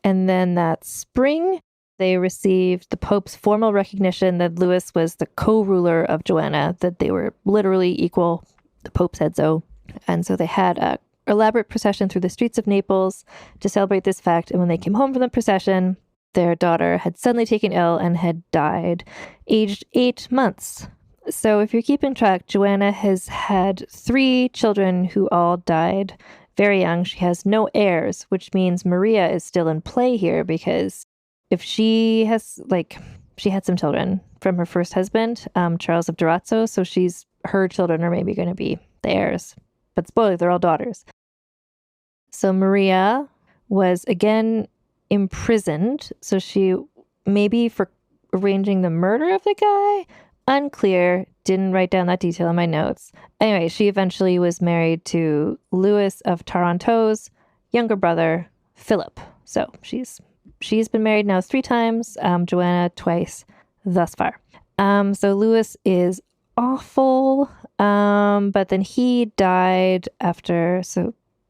And then that spring, they received the Pope's formal recognition that Louis was the co-ruler of Joanna, that they were literally equal. The Pope said so. And so they had a elaborate procession through the streets of Naples to celebrate this fact. And when they came home from the procession, their daughter had suddenly taken ill and had died, aged 8 months. So if you're keeping track, Joanna has had 3 children who all died very young. She has no heirs, which means Maria is still in play here because if she has, she had some children from her first husband, Charles of Durazzo, so her children are maybe going to be the heirs. But spoiler, they're all daughters. So Maria was again imprisoned. So she, maybe for arranging the murder of the guy, unclear, didn't write down that detail in my notes. Anyway, she eventually was married to Louis of Taranto's younger brother, Philip. So she's been married now 3 times, Joanna twice thus far. So Louis is awful, but then he died after,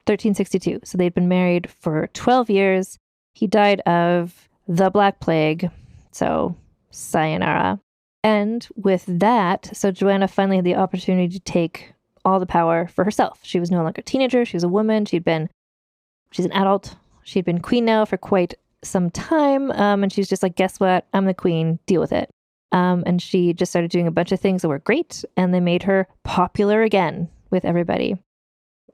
1362. So they'd been married for 12 years. He died of the Black Plague, so sayonara. And with that, so Joanna finally had the opportunity to take all the power for herself. She was no longer a teenager. She was a woman. She's an adult. She'd been queen now for quite some time. And she's just like, guess what? I'm the queen. Deal with it. And she just started doing a bunch of things that were great. And they made her popular again with everybody.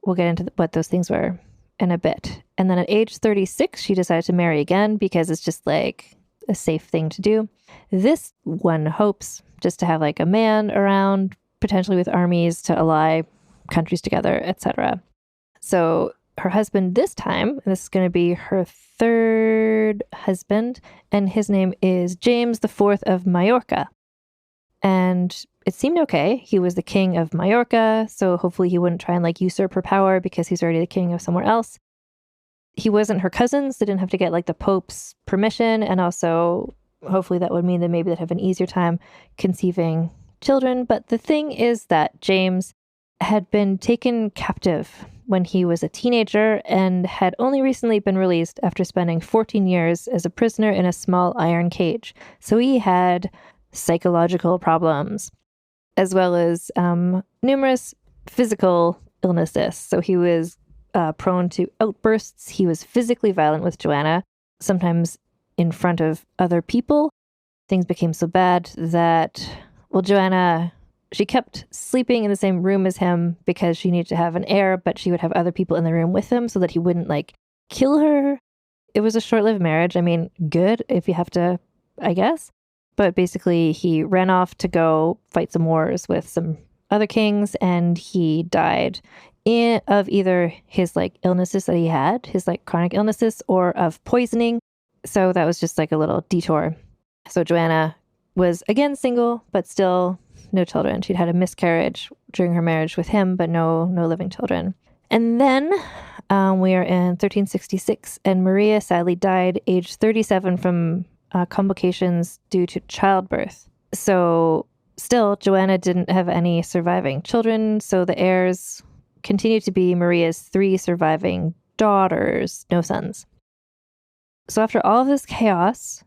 We'll get into what those things were in a bit. And then at age 36, she decided to marry again because it's just like a safe thing to do. This one hopes just to have like a man around, potentially with armies to ally countries together, etc. So her husband this time, this is going to be her 3rd husband, and his name is James IV of Majorca. And it seemed okay. He was the king of Majorca, so hopefully he wouldn't try and usurp her power because he's already the king of somewhere else. He wasn't her cousin, so they didn't have to get the Pope's permission, and also hopefully that would mean that maybe they'd have an easier time conceiving children. But the thing is that James had been taken captive when he was a teenager and had only recently been released after spending 14 years as a prisoner in a small iron cage. So he had psychological problems, as well as numerous physical illnesses. So he was prone to outbursts. He was physically violent with Joanna, sometimes in front of other people. Things became so bad that, well, Joanna, she kept sleeping in the same room as him because she needed to have an heir, but she would have other people in the room with him so that he wouldn't kill her. It was a short-lived marriage. I mean, good if you have to, I guess. But basically, he ran off to go fight some wars with some other kings, and he died of either his illnesses that he had, his chronic illnesses, or of poisoning. So that was just a little detour. So Joanna was again single, but still no children. She'd had a miscarriage during her marriage with him, but no living children. And then we are in 1366, and Maria sadly died aged 37 from complications due to childbirth. So still, Joanna didn't have any surviving children, so the heirs continued to be Maria's 3 surviving daughters, no sons. So after all of this chaos,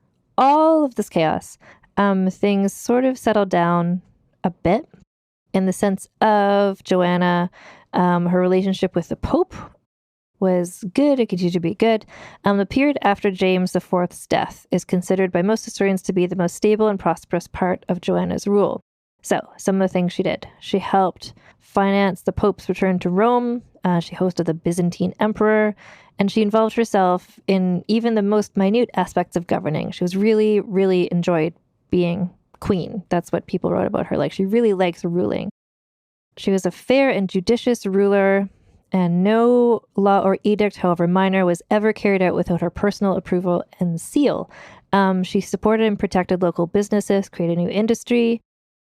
things sort of settled down a bit in the sense of Joanna. Her relationship with the Pope was good. It continued to be good. The period after James IV's death is considered by most historians to be the most stable and prosperous part of Joanna's rule. So some of the things she did. She helped finance the Pope's return to Rome. She hosted the Byzantine emperor, and she involved herself in even the most minute aspects of governing. She was really, really enjoyed being queen. That's what people wrote about her. She really likes ruling. She was a fair and judicious ruler, and no law or edict, however minor, was ever carried out without her personal approval and seal. She supported and protected local businesses, created new industry.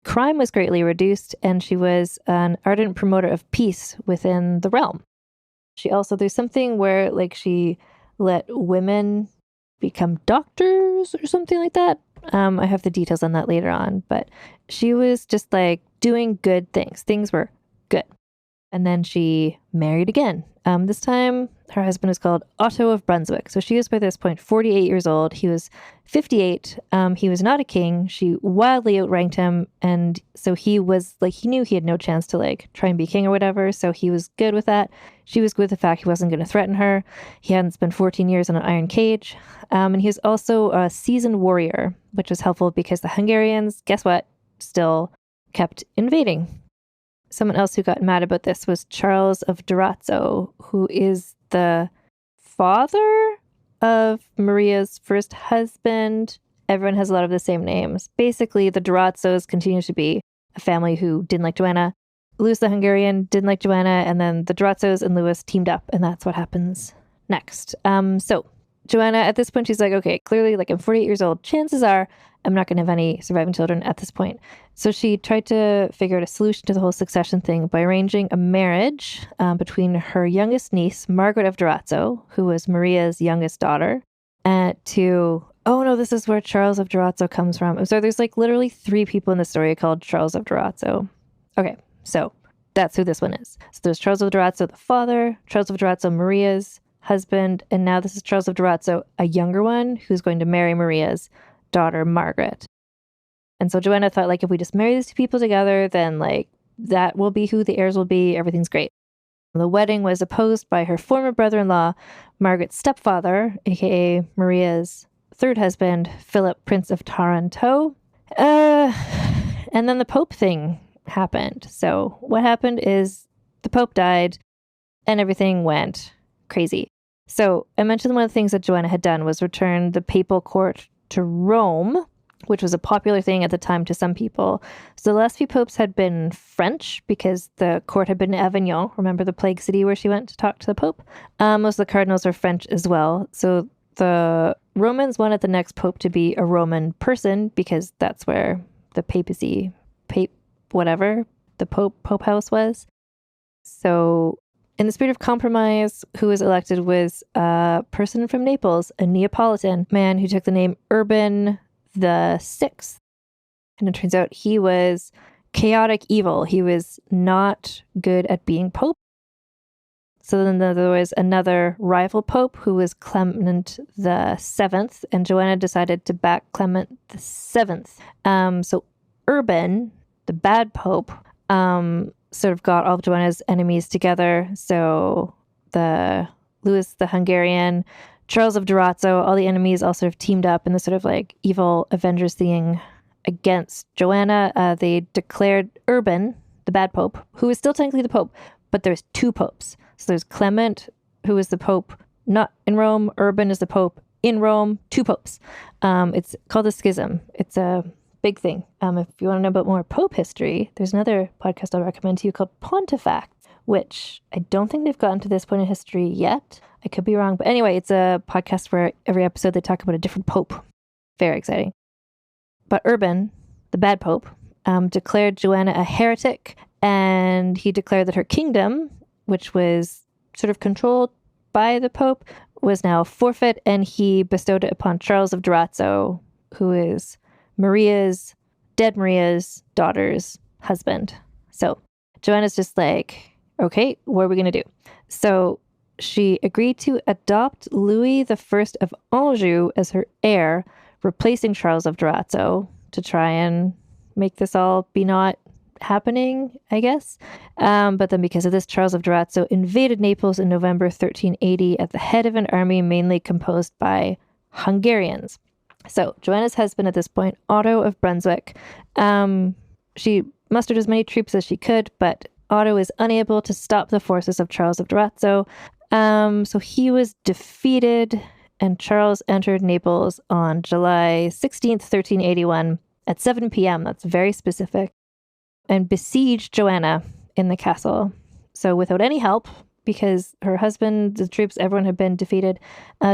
Crime was greatly reduced, and she was an ardent promoter of peace within the realm. She also, there's something where she let women become doctors or something like that. I have the details on that later on, but she was just doing good things. Things were good. And then she married again. This time, her husband was called Otto of Brunswick. So she was by this point 48 years old. He was 58. He was not a king. She wildly outranked him. And so he was he knew he had no chance to try and be king or whatever. So he was good with that. She was good with the fact he wasn't going to threaten her. He hadn't spent 14 years in an iron cage. And he was also a seasoned warrior, which was helpful because the Hungarians, guess what, still kept invading. Someone else who got mad about this was Charles of Durazzo, who is the father of Maria's first husband. Everyone has a lot of the same names. Basically, the Durazzos continue to be a family who didn't like Joanna. Louis the Hungarian didn't like Joanna, and then the Durazzos and Louis teamed up, and that's what happens next. So Joanna, at this point, she's okay, clearly, I'm 48 years old. Chances are I'm not going to have any surviving children at this point. So she tried to figure out a solution to the whole succession thing by arranging a marriage between her youngest niece, Margaret of Durazzo, who was Maria's youngest daughter, this is where Charles of Durazzo comes from. I'm sorry, there's literally 3 people in the story called Charles of Durazzo. Okay, so that's who this one is. So there's Charles of Durazzo, the father, Charles of Durazzo, Maria's husband, and now this is Charles of Durazzo, a younger one, who's going to marry Maria's daughter, Margaret. And so Joanna thought, if we just marry these 2 people together, then that will be who the heirs will be. Everything's great. The wedding was opposed by her former brother-in-law, Margaret's stepfather, aka Maria's 3rd husband, Philip, Prince of Taranto. And then the Pope thing happened. So what happened is the Pope died and everything went crazy. So I mentioned one of the things that Joanna had done was return the papal court to Rome, which was a popular thing at the time to some people. So the last few popes had been French because the court had been in Avignon. Remember the plague city where she went to talk to the Pope? Most of the cardinals are French as well. So the Romans wanted the next pope to be a Roman person because that's where the papacy, the Pope House was. So in the spirit of compromise, who was elected was a person from Naples, a Neapolitan man who took the name Urban the Sixth. And it turns out he was chaotic evil. He was not good at being pope. So then there was another rival pope who was Clement the Seventh, and Joanna decided to back Clement the Seventh. So Urban, the bad pope, sort of got all of Joanna's enemies together. So the Louis the Hungarian, Charles of Durazzo, all the enemies all sort of teamed up in this sort of like evil Avengers thing against Joanna. They declared Urban, the bad pope, who is still technically the pope, but there's two popes. So there's Clement, who is the pope not in Rome. Urban is the pope in Rome. Two popes. It's called a schism. It's a big thing. If you want to know about more pope history, there's another podcast I'll recommend to you called Pontifact, which I don't think they've gotten to this point in history yet. I could be wrong. But anyway, it's a podcast where every episode they talk about a different pope. Very exciting. But Urban, the bad pope, declared Joanna a heretic, and he declared that her kingdom, which was sort of controlled by the pope, was now forfeit, and he bestowed it upon Charles of Durazzo, who is dead Maria's daughter's husband. So Joanna's just like, okay, what are we going to do? So she agreed to adopt Louis I of Anjou as her heir, replacing Charles of Durazzo, to try and make this all be not happening, I guess. But then because of this, Charles of Durazzo invaded Naples in November 1380 at the head of an army mainly composed by Hungarians. So Joanna's husband at this point, Otto of Brunswick, she mustered as many troops as she could, but Otto is unable to stop the forces of Charles of Durazzo. So he was defeated, and Charles entered Naples on July 16th, 1381 at 7 p.m. That's very specific, and besieged Joanna in the castle. So without any help, because her husband, the troops, everyone had been defeated,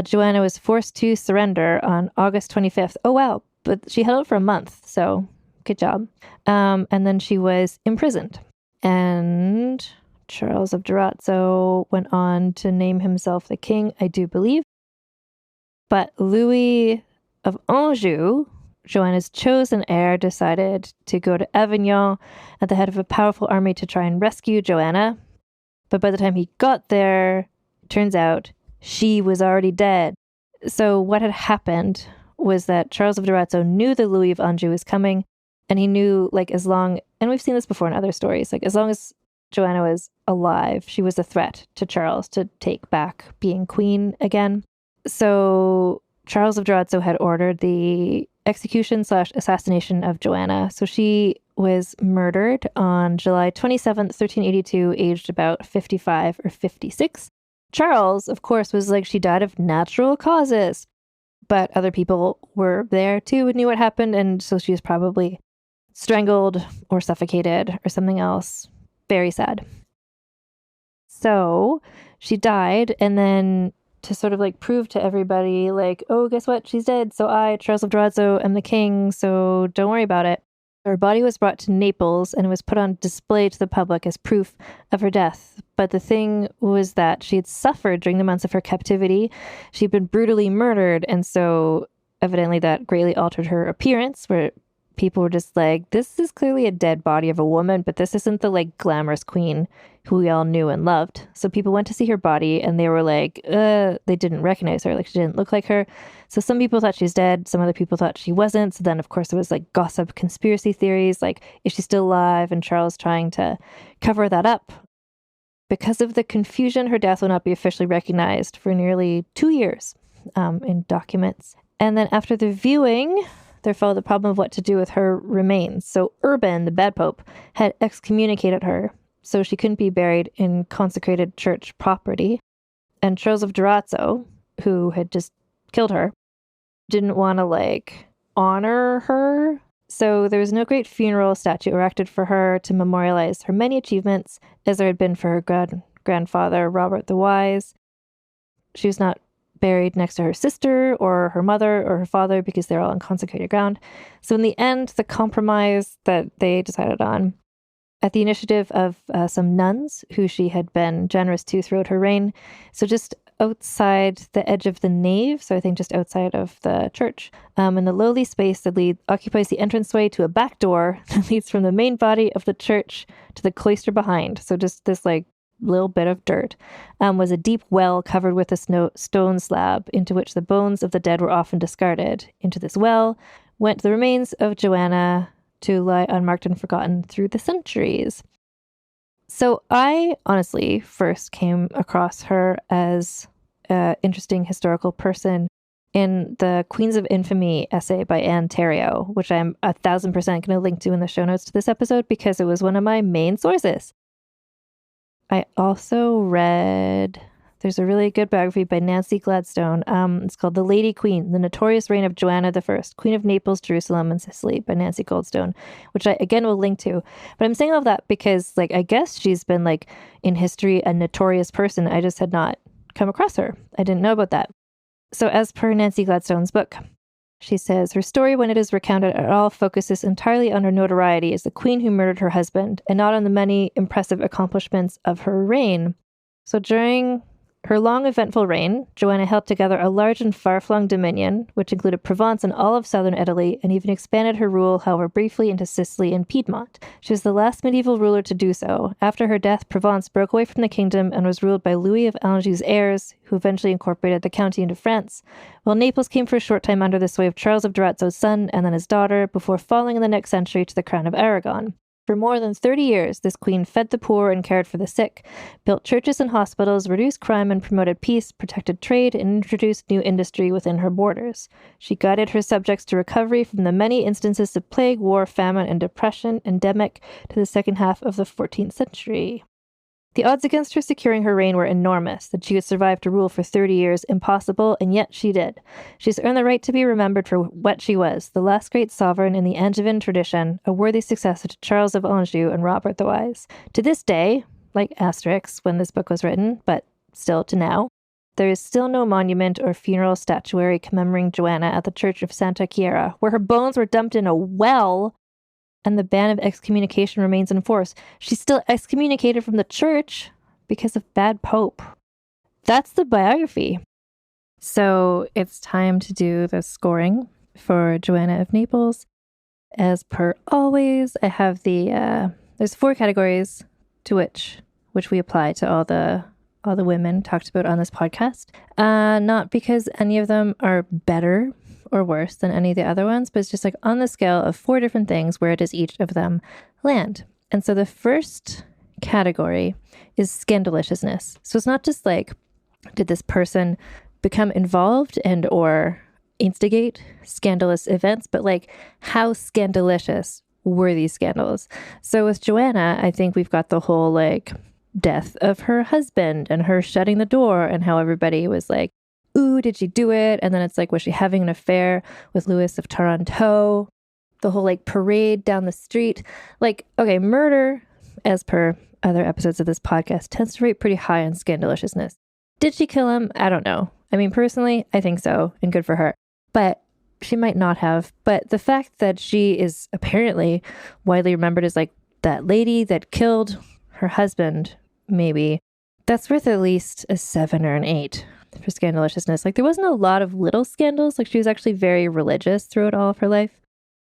Joanna was forced to surrender on August 25th. Oh, wow. But she held out for a month, so good job. And then she was imprisoned. And Charles of Durazzo went on to name himself the king, I do believe. But Louis of Anjou, Joanna's chosen heir, decided to go to Avignon at the head of a powerful army to try and rescue Joanna. But by the time he got there, it turns out she was already dead. So what had happened was that Charles of Durazzo knew that Louis of Anjou was coming, and he knew, like, as long, and we've seen this before in other stories, like, as long as Joanna was alive, she was a threat to Charles to take back being queen again. So Charles of Durazzo had ordered the execution/assassination of Joanna. So she was murdered on July 27th, 1382, aged about 55 or 56. Charles, of course, was like, she died of natural causes. But other people were there too and knew what happened. And so she was probably strangled or suffocated or something else. Very sad. So she died, and then to sort of like prove to everybody, like, oh, guess what? She's dead. So I, Charles of Durazzo, am the king. So don't worry about it. Her body was brought to Naples and it was put on display to the public as proof of her death. But the thing was that she had suffered during the months of her captivity. She'd been brutally murdered. And so evidently that greatly altered her appearance, where people were just like, this is clearly a dead body of a woman, but this isn't the like glamorous queen who we all knew and loved. So people went to see her body and they were like, they didn't recognize her. Like, she didn't look like her. So some people thought she's dead. Some other people thought she wasn't. So then, of course, there was like gossip, conspiracy theories, like, is she still alive? And Charles trying to cover that up. Because of the confusion, her death will not be officially recognized for nearly 2 years in documents. And then after the viewing, there followed the problem of what to do with her remains. So Urban, the bad pope, had excommunicated her, so she couldn't be buried in consecrated church property. And Charles of Durazzo, who had just killed her, didn't want to like honor her. So there was no great funeral statue erected for her to memorialize her many achievements, as there had been for her grandfather, Robert the Wise. She was not buried next to her sister or her mother or her father because they're all on consecrated ground. So in the end, the compromise that they decided on, at the initiative of some nuns who she had been generous to throughout her reign, so just outside the edge of the nave, so I think just outside of the church, in the lowly space that occupies the entranceway to a back door that leads from the main body of the church to the cloister behind. So just this like little bit of dirt, was a deep well covered with a stone slab into which the bones of the dead were often discarded. Into this well went the remains of Joanna to lie unmarked and forgotten through the centuries. So I honestly first came across her as an interesting historical person in the Queens of Infamy essay by Anne Theriault, which I'm 1,000% going to link to in the show notes to this episode because it was one of my main sources. I also read, there's a really good biography by Nancy Gladstone. It's called The Lady Queen, The Notorious Reign of Joanna I, Queen of Naples, Jerusalem, and Sicily by Nancy Goldstone, which I, again, will link to. But I'm saying all of that because, I guess she's been, in history, a notorious person. I just had not come across her. I didn't know about that. So as per Nancy Gladstone's book, she says, her story, when it is recounted at all, focuses entirely on her notoriety as the queen who murdered her husband, and not on the many impressive accomplishments of her reign. So during her long, eventful reign, Joanna held together a large and far-flung dominion, which included Provence and all of southern Italy, and even expanded her rule, however briefly, into Sicily and Piedmont. She was the last medieval ruler to do so. After her death, Provence broke away from the kingdom and was ruled by Louis of Anjou's heirs, who eventually incorporated the county into France, while Naples came for a short time under the sway of Charles of Durazzo's son and then his daughter, before falling in the next century to the crown of Aragon. For more than 30 years, this queen fed the poor and cared for the sick, built churches and hospitals, reduced crime and promoted peace, protected trade, and introduced new industry within her borders. She guided her subjects to recovery from the many instances of plague, war, famine, and depression endemic to the second half of the 14th century. The odds against her securing her reign were enormous. That she would survive to rule for 30 years, impossible, and yet she did. She's earned the right to be remembered for what she was, the last great sovereign in the Angevin tradition, a worthy successor to Charles of Anjou and Robert the Wise. To this day, like Asterix when this book was written, but still to now, there is still no monument or funeral statuary commemorating Joanna at the Church of Santa Chiara, where her bones were dumped in a well, and the ban of excommunication remains in force. She's still excommunicated from the church because of bad pope. That's the biography. So it's time to do the scoring for Joanna of Naples. As per always, I have there's 4 categories to which we apply to all the women talked about on this podcast. Not because any of them are better or worse than any of the other ones, but it's just on the scale of 4 different things, where does each of them land? And so the first category is scandiliciousness. So it's not just did this person become involved and or instigate scandalous events, but how scandalicious were these scandals? So with Joanna, I think we've got the whole death of her husband and her shutting the door and how everybody was ooh, did she do it? And then it's was she having an affair with Louis of Taranto? The whole parade down the street. Okay, murder, as per other episodes of this podcast, tends to rate pretty high on scandaliciousness. Did she kill him? I don't know. I mean, personally, I think so, and good for her. But she might not have. But the fact that she is apparently widely remembered as that lady that killed her husband, maybe, that's worth at least a 7 or an 8. For scandaliciousness. There wasn't a lot of little scandals. She was actually very religious throughout all of her life.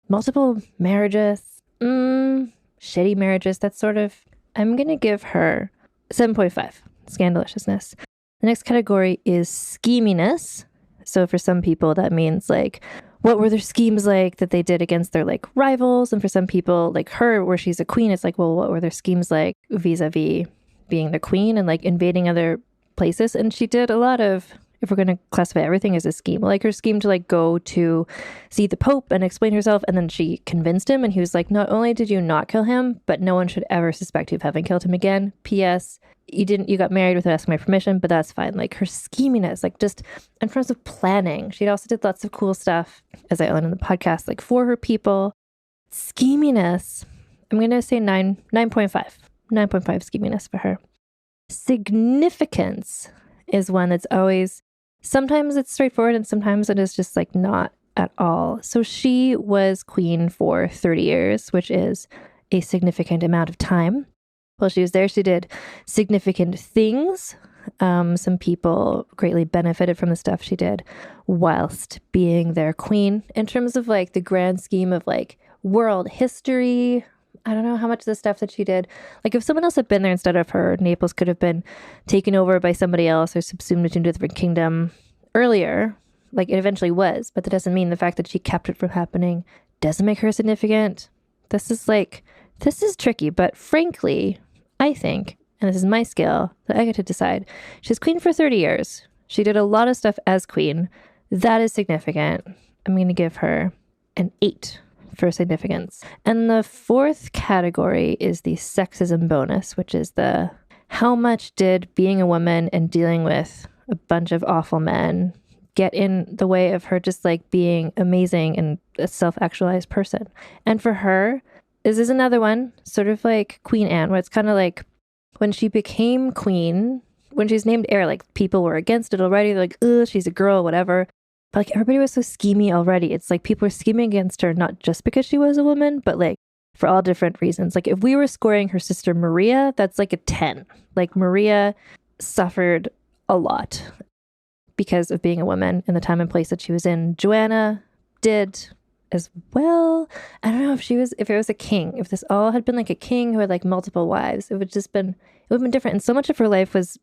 Multiple marriages, shitty marriages, that sort of. I'm going to give her 7.5, scandaliciousness. The next category is scheminess. So for some people, that means what were their schemes that they did against their rivals? And for some people, her, where she's a queen, it's well, what were their schemes vis-a-vis being the queen and invading other places? And she did a lot of, if we're going to classify everything as a scheme, her scheme to go to see the Pope and explain herself, and then she convinced him, and he was not only did you not kill him, but no one should ever suspect you of having killed him again. P.S. You got married without asking my permission, but that's fine. Her scheminess, just in terms of planning. She also did lots of cool stuff, as I own in the podcast, for her people. Scheminess, I'm going to say 9.5 scheminess for her. Significance is one that's always, sometimes it's straightforward and sometimes it is just not at all. So she was queen for 30 years, which is a significant amount of time. While she was there, she did significant things. Some people greatly benefited from the stuff she did whilst being their queen. In terms of the grand scheme of world history, I don't know how much of the stuff that she did, like if someone else had been there instead of her, Naples could have been taken over by somebody else or subsumed into a different kingdom earlier, like it eventually was. But that doesn't mean the fact that she kept it from happening doesn't make her significant. This is tricky, but frankly, I think, and this is my skill that I get to decide, she's queen for 30 years. She did a lot of stuff as queen. That is significant. I'm going to give her an 8 for significance. And the fourth category is the sexism bonus, which is the how much did being a woman and dealing with a bunch of awful men get in the way of her just like being amazing and a self-actualized person. And for her, this is another one, sort of like Queen Anne, where it's kind of like when she became queen, when she's named heir, like people were against it already. They're like, ugh, she's a girl, whatever. But like everybody was so schemy already. It's like people were scheming against her, not just because she was a woman, but like for all different reasons. Like if we were scoring her sister Maria, that's like a 10. Like Maria suffered a lot because of being a woman in the time and place that she was in. Joanna did as well. I don't know if it was a king, if this all had been like a king who had like multiple wives, it would have been different. And so much of her life was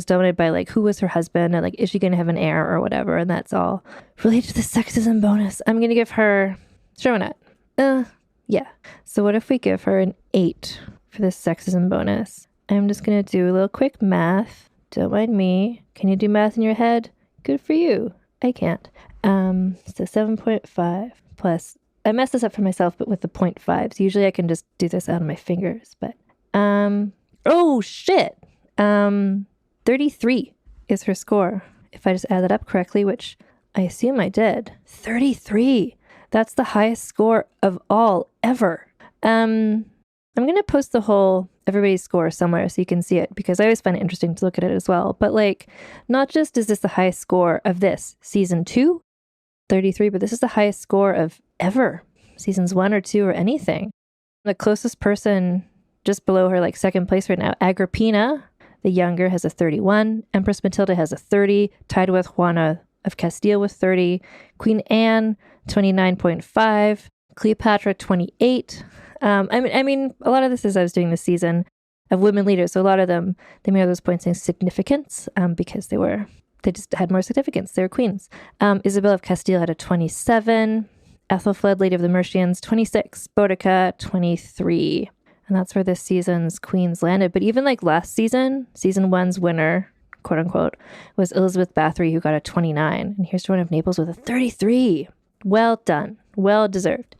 dominated by like who was her husband and like is she going to have an heir or whatever, and that's all related to the sexism bonus. I'm going to give her, sure, why not? Yeah. So what if we give her an 8 for this sexism bonus? I'm just going to do a little quick math. Don't mind me. Can you do math in your head? Good for you. I can't. So 7.5 plus, I messed this up for myself, but with the 0.5s. Usually I can just do this out of my fingers, but, oh shit. 33 is her score. If I just add that up correctly, which I assume I did. 33. That's the highest score of all ever. I'm going to post the whole everybody's score somewhere so you can see it, because I always find it interesting to look at it as well. But like, not just is this the highest score of this season 2, 33, but this is the highest score of ever, seasons 1 or 2 or anything. The closest person just below her, like second place right now, Agrippina, the younger, has a 31. Empress Matilda has a 30, tied with Juana of Castile with 30. Queen Anne, 29.5. Cleopatra, 28. I mean, a lot of this is I was doing this season of women leaders, so a lot of them, they made those points in significance because they just had more significance. They were queens. Isabel of Castile had a 27. Ethelfled, Lady of the Mercians, 26. Boudica, 23. And that's where this season's queens landed. But even like last season, season 1's winner, quote unquote, was Elizabeth Bathory, who got a 29. And here's Joanna of Naples with a 33. Well done. Well deserved.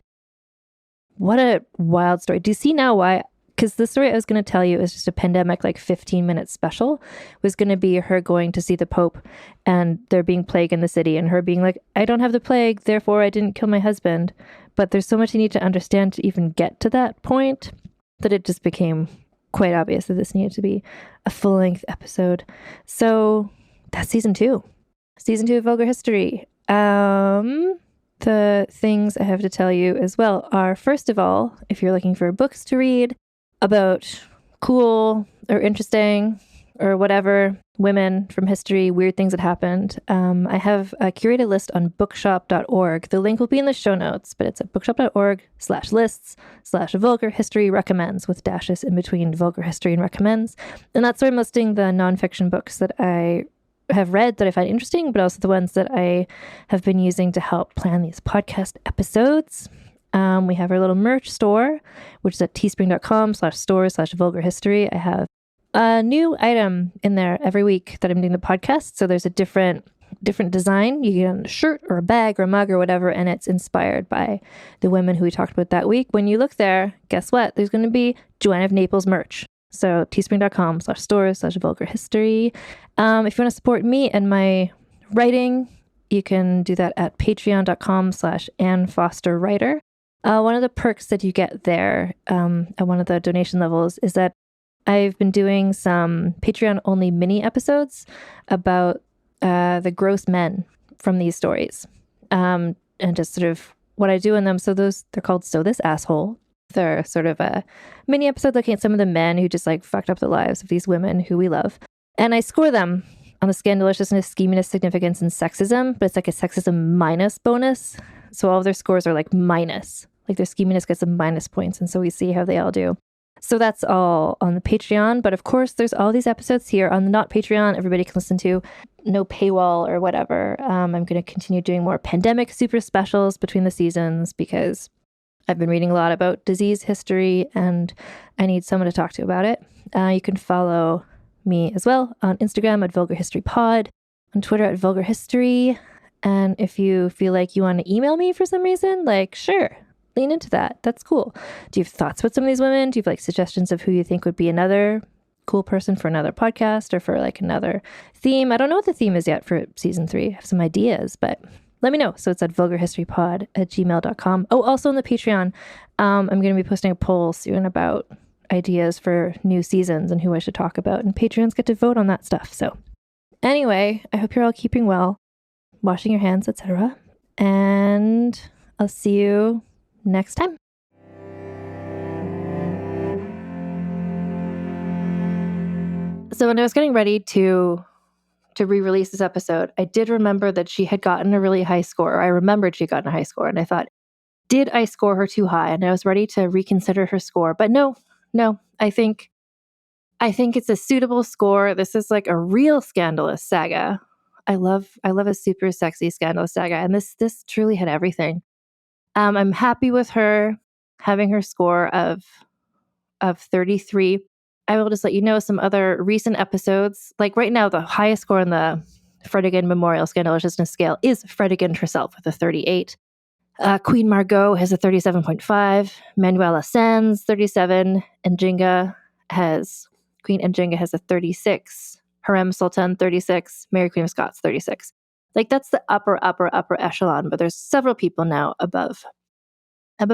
What a wild story. Do you see now why? Because the story I was going to tell you is just a pandemic, like 15-minute special, was going to be her going to see the Pope and there being plague in the city and her being like, I don't have the plague, therefore I didn't kill my husband. But there's so much you need to understand to even get to that point that it just became quite obvious that this needed to be a full-length episode. So that's season 2. Season 2 of Vulgar History. The things I have to tell you as well are, first of all, if you're looking for books to read about cool or interesting or whatever women from history, weird things that happened, I have a curated list on bookshop.org. The link will be in the show notes, but it's at bookshop.org/lists/vulgar history recommends, with dashes in between vulgar history and recommends. And that's where I'm listing the nonfiction books that I have read that I find interesting, but also the ones that I have been using to help plan these podcast episodes. We have our little merch store, which is at teespring.com/store/vulgar history. I have a new item in there every week that I'm doing the podcast. So there's a different design. You get a shirt or a bag or a mug or whatever, and it's inspired by the women who we talked about that week. When you look there, guess what? There's going to be Joanna of Naples merch. So teespring.com/store/vulgar history. If you want to support me and my writing, you can do that at patreon.com/AnnFosterWriter. One of the perks that you get there at one of the donation levels is that I've been doing some Patreon-only mini episodes about the gross men from these stories, and just sort of what I do in them. So they're called So This Asshole. They're sort of a mini episode looking at some of the men who just like fucked up the lives of these women who we love. And I score them on the scandiliciousness, scheminess, significance, and sexism, but it's like a sexism minus bonus. So all of their scores are like minus Like their scheminess gets some minus points. And so we see how they all do. So that's all on the Patreon. But of course, there's all these episodes here on the not Patreon. Everybody can listen to, no paywall or whatever. I'm going to continue doing more pandemic super specials between the seasons because I've been reading a lot about disease history and I need someone to talk to about it. You can follow me as well on Instagram at Vulgar History Pod, on Twitter at Vulgar History. And if you feel like you want to email me for some reason, like, sure, lean into that. That's cool. Do you have thoughts about some of these women? Do you have like suggestions of who you think would be another cool person for another podcast or for like another theme? I don't know what the theme is yet for season 3. I have some ideas, but let me know. So it's at vulgarhistorypod@gmail.com. Oh, also on the Patreon, I'm going to be posting a poll soon about ideas for new seasons and who I should talk about. And Patreons get to vote on that stuff. So anyway, I hope you're all keeping well, washing your hands, etc. And I'll see you next time. So when I was getting ready to re-release this episode, I did remember that she had gotten a really high score. I remembered she'd gotten a high score, and I thought, did I score her too high? And I was ready to reconsider her score. But no, I think it's a suitable score. This is like a real scandalous saga. I love a super sexy scandalous saga, and this truly had everything. I'm happy with her having her score of 33. I will just let you know some other recent episodes. Like right now, the highest score on the Fredegonde Memorial Scandaliciousness scale is Fredegonde herself with a 38. Queen Margot has a 37.5. Manuela Sands, 37. Queen Njinga has a 36. Harem Sultan, 36. Mary Queen of Scots, 36. Like that's the upper echelon, but there's several people now above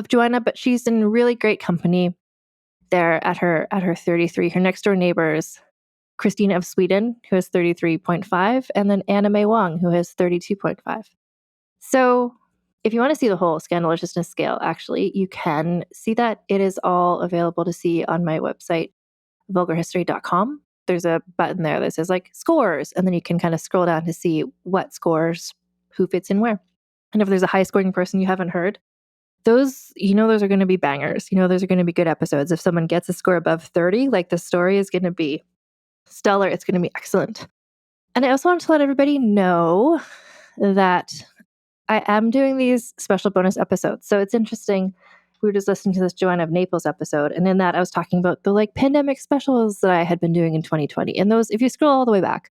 Joanna, but she's in really great company there at her 33. Her next door neighbors, Christina of Sweden, who has 33.5, and then Anna May Wong, who has 32.5. So if you want to see the whole scandaliciousness scale, actually, you can see that. It is all available to see on my website, vulgarhistory.com. There's a button there that says like scores, and then you can kind of scroll down to see what scores, who fits in where. And if there's a high scoring person you haven't heard, those are going to be bangers. Those are going to be good episodes. If someone gets a score above 30, like the story is going to be stellar. It's going to be excellent. And I also want to let everybody know that I am doing these special bonus episodes. So it's interesting. We were just listening to this Joanna of Naples episode. And in that I was talking about the like pandemic specials that I had been doing in 2020. And those, if you scroll all the way back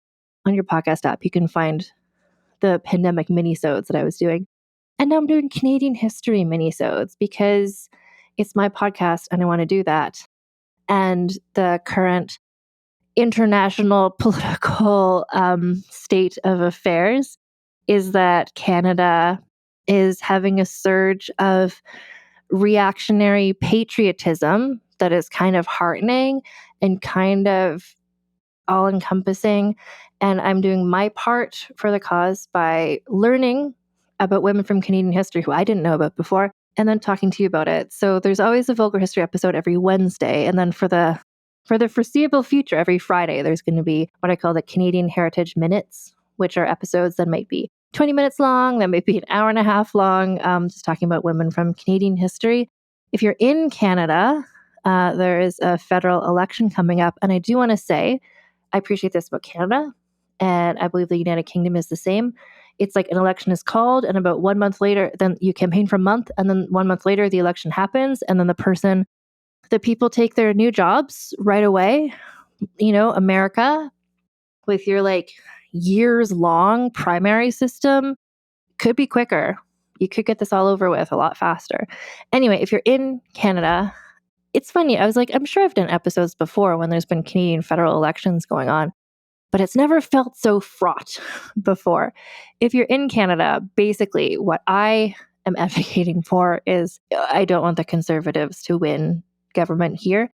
on your podcast app, you can find the pandemic minisodes that I was doing. And now I'm doing Canadian history minisodes because it's my podcast and I want to do that. And the current international political state of affairs is that Canada is having a surge of reactionary patriotism that is kind of heartening and kind of all-encompassing. And I'm doing my part for the cause by learning about women from Canadian history who I didn't know about before, and then talking to you about it. So there's always a Vulgar History episode every Wednesday. And then for the foreseeable future, every Friday, there's going to be what I call the Canadian Heritage Minutes, which are episodes that might be 20 minutes long, that might be an hour and a half long, just talking about women from Canadian history. If you're in Canada, there is a federal election coming up. And I do want to say, I appreciate this about Canada, and I believe the United Kingdom is the same. It's like an election is called, and about 1 month later, then you campaign for a month, and then 1 month later, the election happens, and then the people take their new jobs right away. America, with your like years-long primary system, could be quicker. You could get this all over with a lot faster. Anyway, if you're in Canada, it's funny. I was like, I'm sure I've done episodes before when there's been Canadian federal elections going on, but it's never felt so fraught before. If you're in Canada, basically what I am advocating for is I don't want the Conservatives to win government here.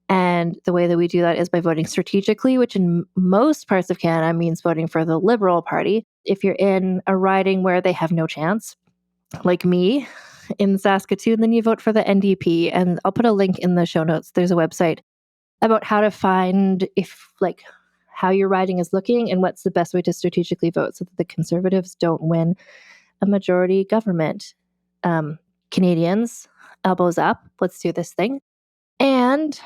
And the way that we do that is by voting strategically, which in most parts of Canada means voting for the Liberal Party. If you're in a riding where they have no chance, like me in Saskatoon, then you vote for the NDP. And I'll put a link in the show notes. There's a website about how to find how your riding is looking and what's the best way to strategically vote so that the Conservatives don't win a majority government. Canadians, elbows up. Let's do this thing. And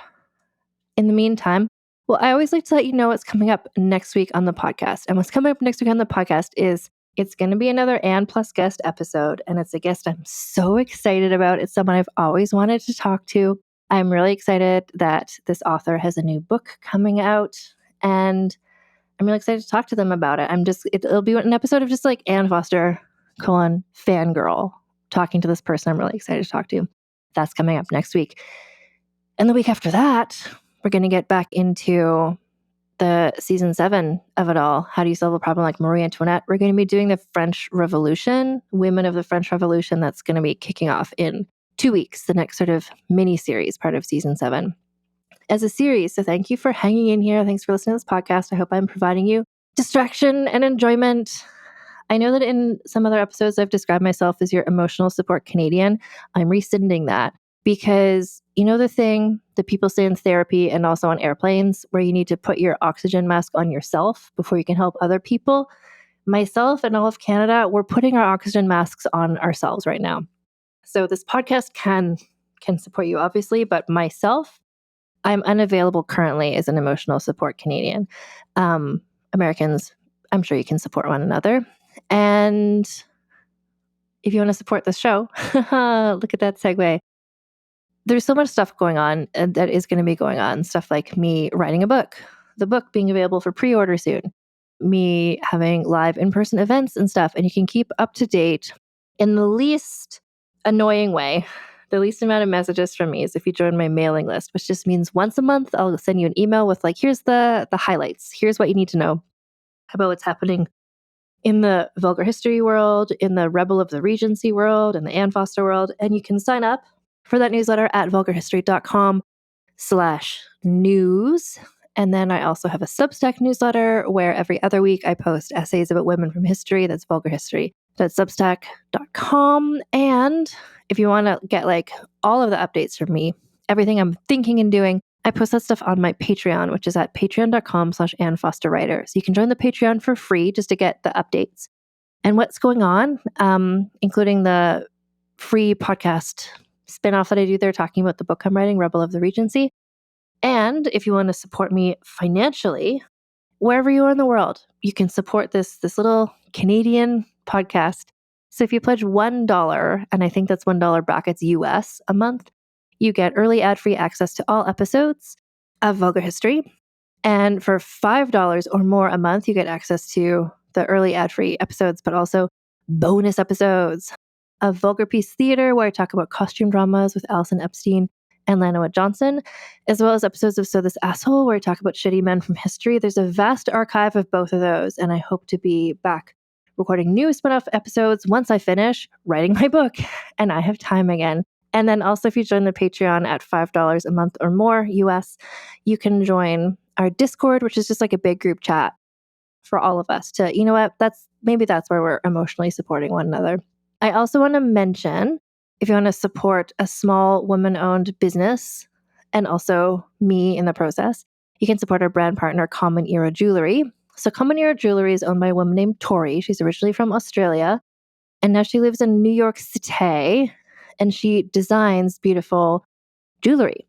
in the meantime, well, I always like to let you know what's coming up next week on the podcast. And what's coming up next week on the podcast is it's going to be another Anne Plus guest episode. And it's a guest I'm so excited about. It's someone I've always wanted to talk to. I'm really excited that this author has a new book coming out. And I'm really excited to talk to them about it. It'll be an episode of just like Anne Foster, fangirl, talking to this person I'm really excited to talk to. That's coming up next week. And the week after that, we're going to get back into the season 7 of it all. How do you solve a problem like Marie Antoinette? We're going to be doing the French Revolution, Women of the French Revolution. That's going to be kicking off in 2 weeks, the next sort of mini series, part of season 7 as a series. So thank you for hanging in here. Thanks for listening to this podcast. I hope I'm providing you distraction and enjoyment. I know that in some other episodes, I've described myself as your emotional support Canadian. I'm rescinding that because you know the thing that people say in therapy and also on airplanes where you need to put your oxygen mask on yourself before you can help other people? Myself and all of Canada, we're putting our oxygen masks on ourselves right now. So this podcast can support you, obviously, but myself, I'm unavailable currently as an emotional support Canadian. Americans, I'm sure you can support one another. And if you want to support the show, look at that segue. There's so much stuff going on that is going to be going on. Stuff like me writing a book, the book being available for pre-order soon, me having live in-person events and stuff. And you can keep up to date in the least annoying way. The least amount of messages from me is if you join my mailing list, which just means once a month, I'll send you an email with like, here's the highlights. Here's what you need to know about what's happening in the vulgar history world, in the Rebel of the Regency world, in the Anne Foster world. And you can sign up for that newsletter at vulgarhistory.com/news. And then I also have a Substack newsletter where every other week I post essays about women from history. That's vulgarhistory.substack.com. And if you want to get like all of the updates from me, everything I'm thinking and doing, I post that stuff on my Patreon, which is at patreon.com/AnneFosterWriter. So you can join the Patreon for free just to get the updates and what's going on, including the free podcast spinoff that I do there talking about the book I'm writing, Rebel of the Regency. And if you want to support me financially, wherever you are in the world, you can support this little Canadian podcast. So if you pledge $1, and I think that's $1 brackets US a month, you get early ad-free access to all episodes of Vulgar History. And for $5 or more a month, you get access to the early ad-free episodes, but also bonus episodes of Vulgar Piece Theater, where I talk about costume dramas with Alison Epstein and Lanoa Johnson, as well as episodes of So This Asshole, where I talk about shitty men from history. There's a vast archive of both of those, and I hope to be back recording new spin-off episodes once I finish writing my book and I have time again. And then also, if you join the Patreon at $5 a month or more US, you can join our Discord, which is just like a big group chat for all of us to, you know what, that's where we're emotionally supporting one another. I also want to mention, if you want to support a small woman-owned business and also me in the process, you can support our brand partner, Common Era Jewelry. So Common Era Jewelry is owned by a woman named Tori. She's originally from Australia, and now she lives in New York City, and she designs beautiful jewelry.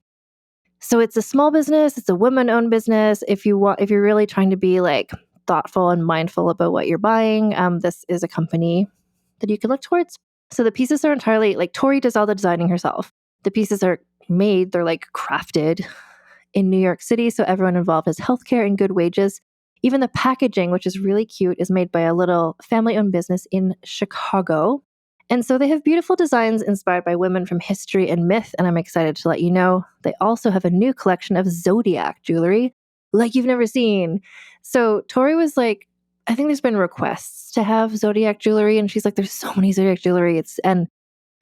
So it's a small business. It's a woman-owned business. If you're really trying to be like thoughtful and mindful about what you're buying, this is a company that you can look towards. So the pieces are entirely like Tori does all the designing herself. The pieces are made, they're like crafted in New York City. So everyone involved has healthcare and good wages. Even the packaging, which is really cute, is made by a little family-owned business in Chicago. And so they have beautiful designs inspired by women from history and myth. And I'm excited to let you know they also have a new collection of Zodiac jewelry like you've never seen. So Tori was like, I think there's been requests to have Zodiac jewelry. And she's like, there's so many Zodiac jewelry. And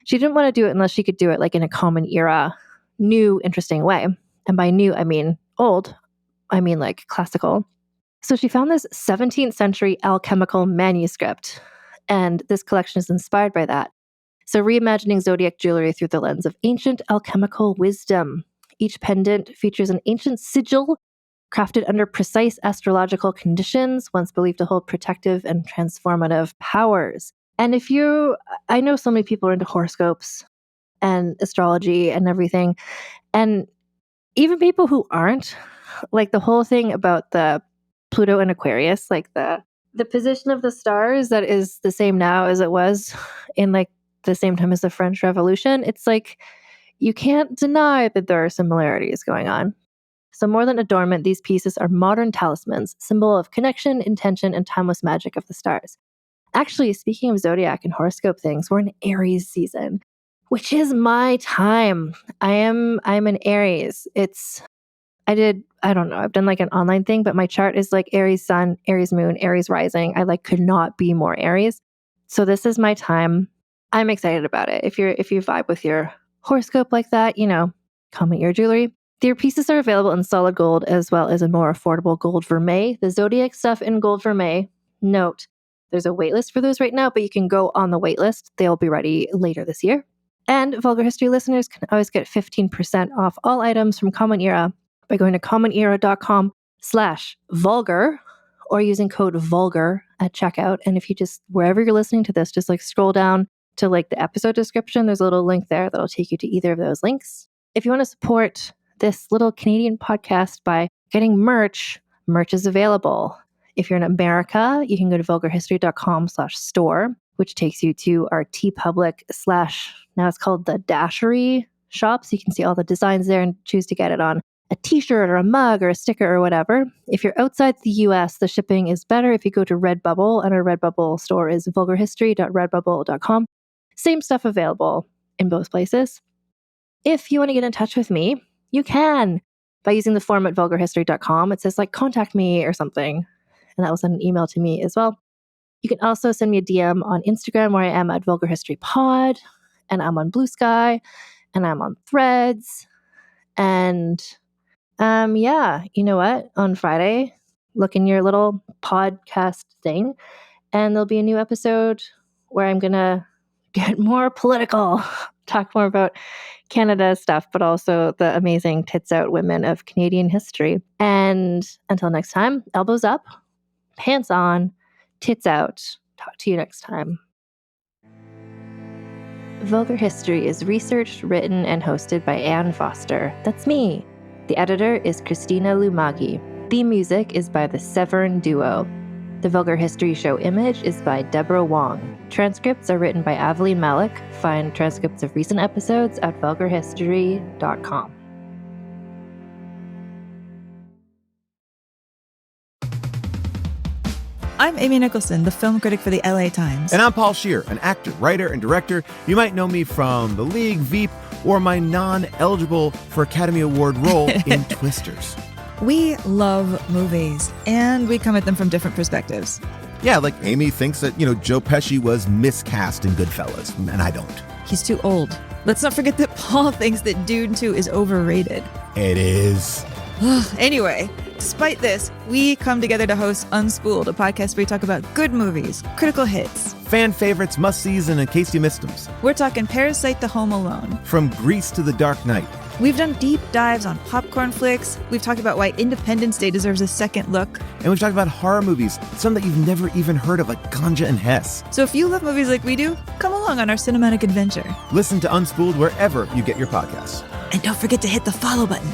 she didn't want to do it unless she could do it like in a Common Era, new, interesting way. And by new, I mean old. I mean like classical. So she found this 17th century alchemical manuscript. And this collection is inspired by that. So reimagining Zodiac jewelry through the lens of ancient alchemical wisdom. Each pendant features an ancient sigil crafted under precise astrological conditions, once believed to hold protective and transformative powers. And I know so many people are into horoscopes. and astrology and everything. And even people who aren't, like the whole thing about the Pluto and Aquarius, like the position of the stars that is the same now as it was in like the same time as the French Revolution. It's like you can't deny that there are similarities going on. So more than adornment, these pieces are modern talismans, symbol of connection, intention, and timeless magic of the stars. Actually, speaking of zodiac and horoscope things, we're in Aries season, which is my time. I'm an Aries. I don't know, I've done like an online thing, but my chart is like Aries sun, Aries moon, Aries rising. I like could not be more Aries. So this is my time. I'm excited about it. If you vibe with your horoscope like that, comment your jewelry. Their pieces are available in solid gold as well as a more affordable gold vermeil. The zodiac stuff in gold vermeil. Note, there's a waitlist for those right now, but you can go on the waitlist. They'll be ready later this year. And Vulgar History listeners can always get 15% off all items from Common Era by going to commonera.com/vulgar or using code vulgar at checkout. And if you just, wherever you're listening to this, just like scroll down to like the episode description, there's a little link there that'll take you to either of those links. If you want to support this little Canadian podcast by getting merch is available. If you're in America, you can go to vulgarhistory.com/store, which takes you to our TeePublic / now it's called the Dashery shop. So you can see all the designs there and choose to get it on a t-shirt or a mug or a sticker or whatever. If you're outside the US, the shipping is better if you go to Redbubble, and our Redbubble store is vulgarhistory.redbubble.com. Same stuff available in both places. If you want to get in touch with me, you can by using the form at vulgarhistory.com. It says like contact me or something, and that will send an email to me as well. You can also send me a DM on Instagram where I am at vulgarhistorypod, and I'm on Blue Sky, and I'm on Threads, and yeah, you know what? On Friday, look in your little podcast thing, and there'll be a new episode where I'm gonna get more political, talk more about Canada stuff, but also the amazing tits out women of Canadian history. And until next time, elbows up, pants on, tits out. Talk to you next time. Vulgar History is researched, written, and hosted by Anne Foster. That's me. The editor is Christina Lumagi. Theme music is by the Severn Duo. The Vulgar History Show image is by Deborah Wong. Transcripts are written by Aveline Malik. Find transcripts of recent episodes at vulgarhistory.com. I'm Amy Nicholson, the film critic for the LA Times. And I'm Paul Scheer, an actor, writer, and director. You might know me from The League, Veep, or my non-eligible for Academy Award role in Twisters. We love movies, and we come at them from different perspectives. Yeah, like Amy thinks that, Joe Pesci was miscast in Goodfellas, and I don't. He's too old. Let's not forget that Paul thinks that Dune 2 is overrated. It is. Anyway, despite this, we come together to host Unspooled, a podcast where we talk about good movies, critical hits, fan favorites, must-sees, and in case you missed them. We're talking Parasite to Home Alone. From Grease to The Dark Knight. We've done deep dives on popcorn flicks. We've talked about why Independence Day deserves a second look. And we've talked about horror movies, some that you've never even heard of, like Ganja and Hess. So if you love movies like we do, come along on our cinematic adventure. Listen to Unspooled wherever you get your podcasts. And don't forget to hit the follow button.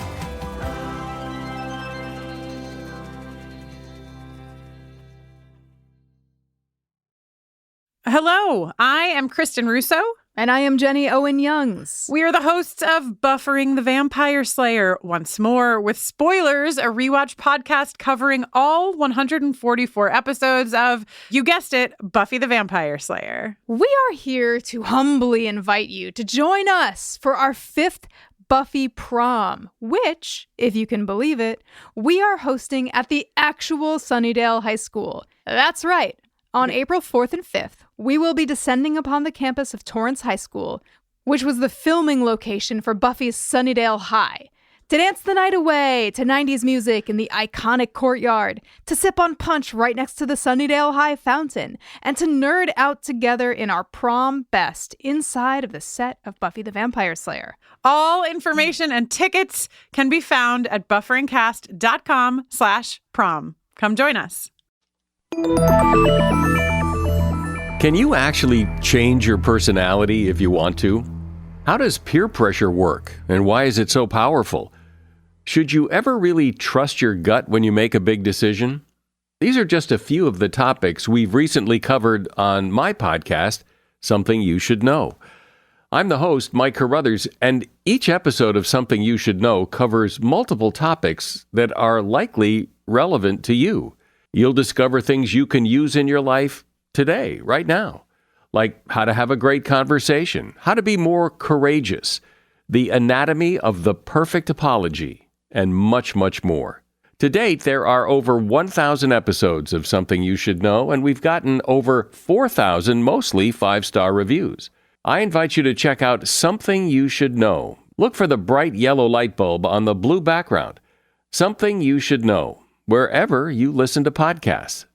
Hello, I am Kristen Russo. And I am Jenny Owen Youngs. We are the hosts of Buffering the Vampire Slayer once more with Spoilers, a rewatch podcast covering all 144 episodes of, you guessed it, Buffy the Vampire Slayer. We are here to humbly invite you to join us for our 5th Buffy prom, which, if you can believe it, we are hosting at the actual Sunnydale High School. That's right. On April 4th and 5th, we will be descending upon the campus of Torrance High School, which was the filming location for Buffy's Sunnydale High, to dance the night away to 90s music in the iconic courtyard, to sip on punch right next to the Sunnydale High fountain, and to nerd out together in our prom best inside of the set of Buffy the Vampire Slayer. All information and tickets can be found at bufferingcast.com/prom. Come join us. Can you actually change your personality if you want to? How does peer pressure work, and why is it so powerful? Should you ever really trust your gut when you make a big decision? These are just a few of the topics we've recently covered on my podcast, Something You Should Know. I'm the host, Mike Carruthers, and each episode of Something You Should Know covers multiple topics that are likely relevant to you. You'll discover things you can use in your life today, right now, like how to have a great conversation, how to be more courageous, the anatomy of the perfect apology, and much, much more. To date, there are over 1,000 episodes of Something You Should Know, and we've gotten over 4,000 mostly 5-star reviews. I invite you to check out Something You Should Know. Look for the bright yellow light bulb on the blue background. Something You Should Know, wherever you listen to podcasts.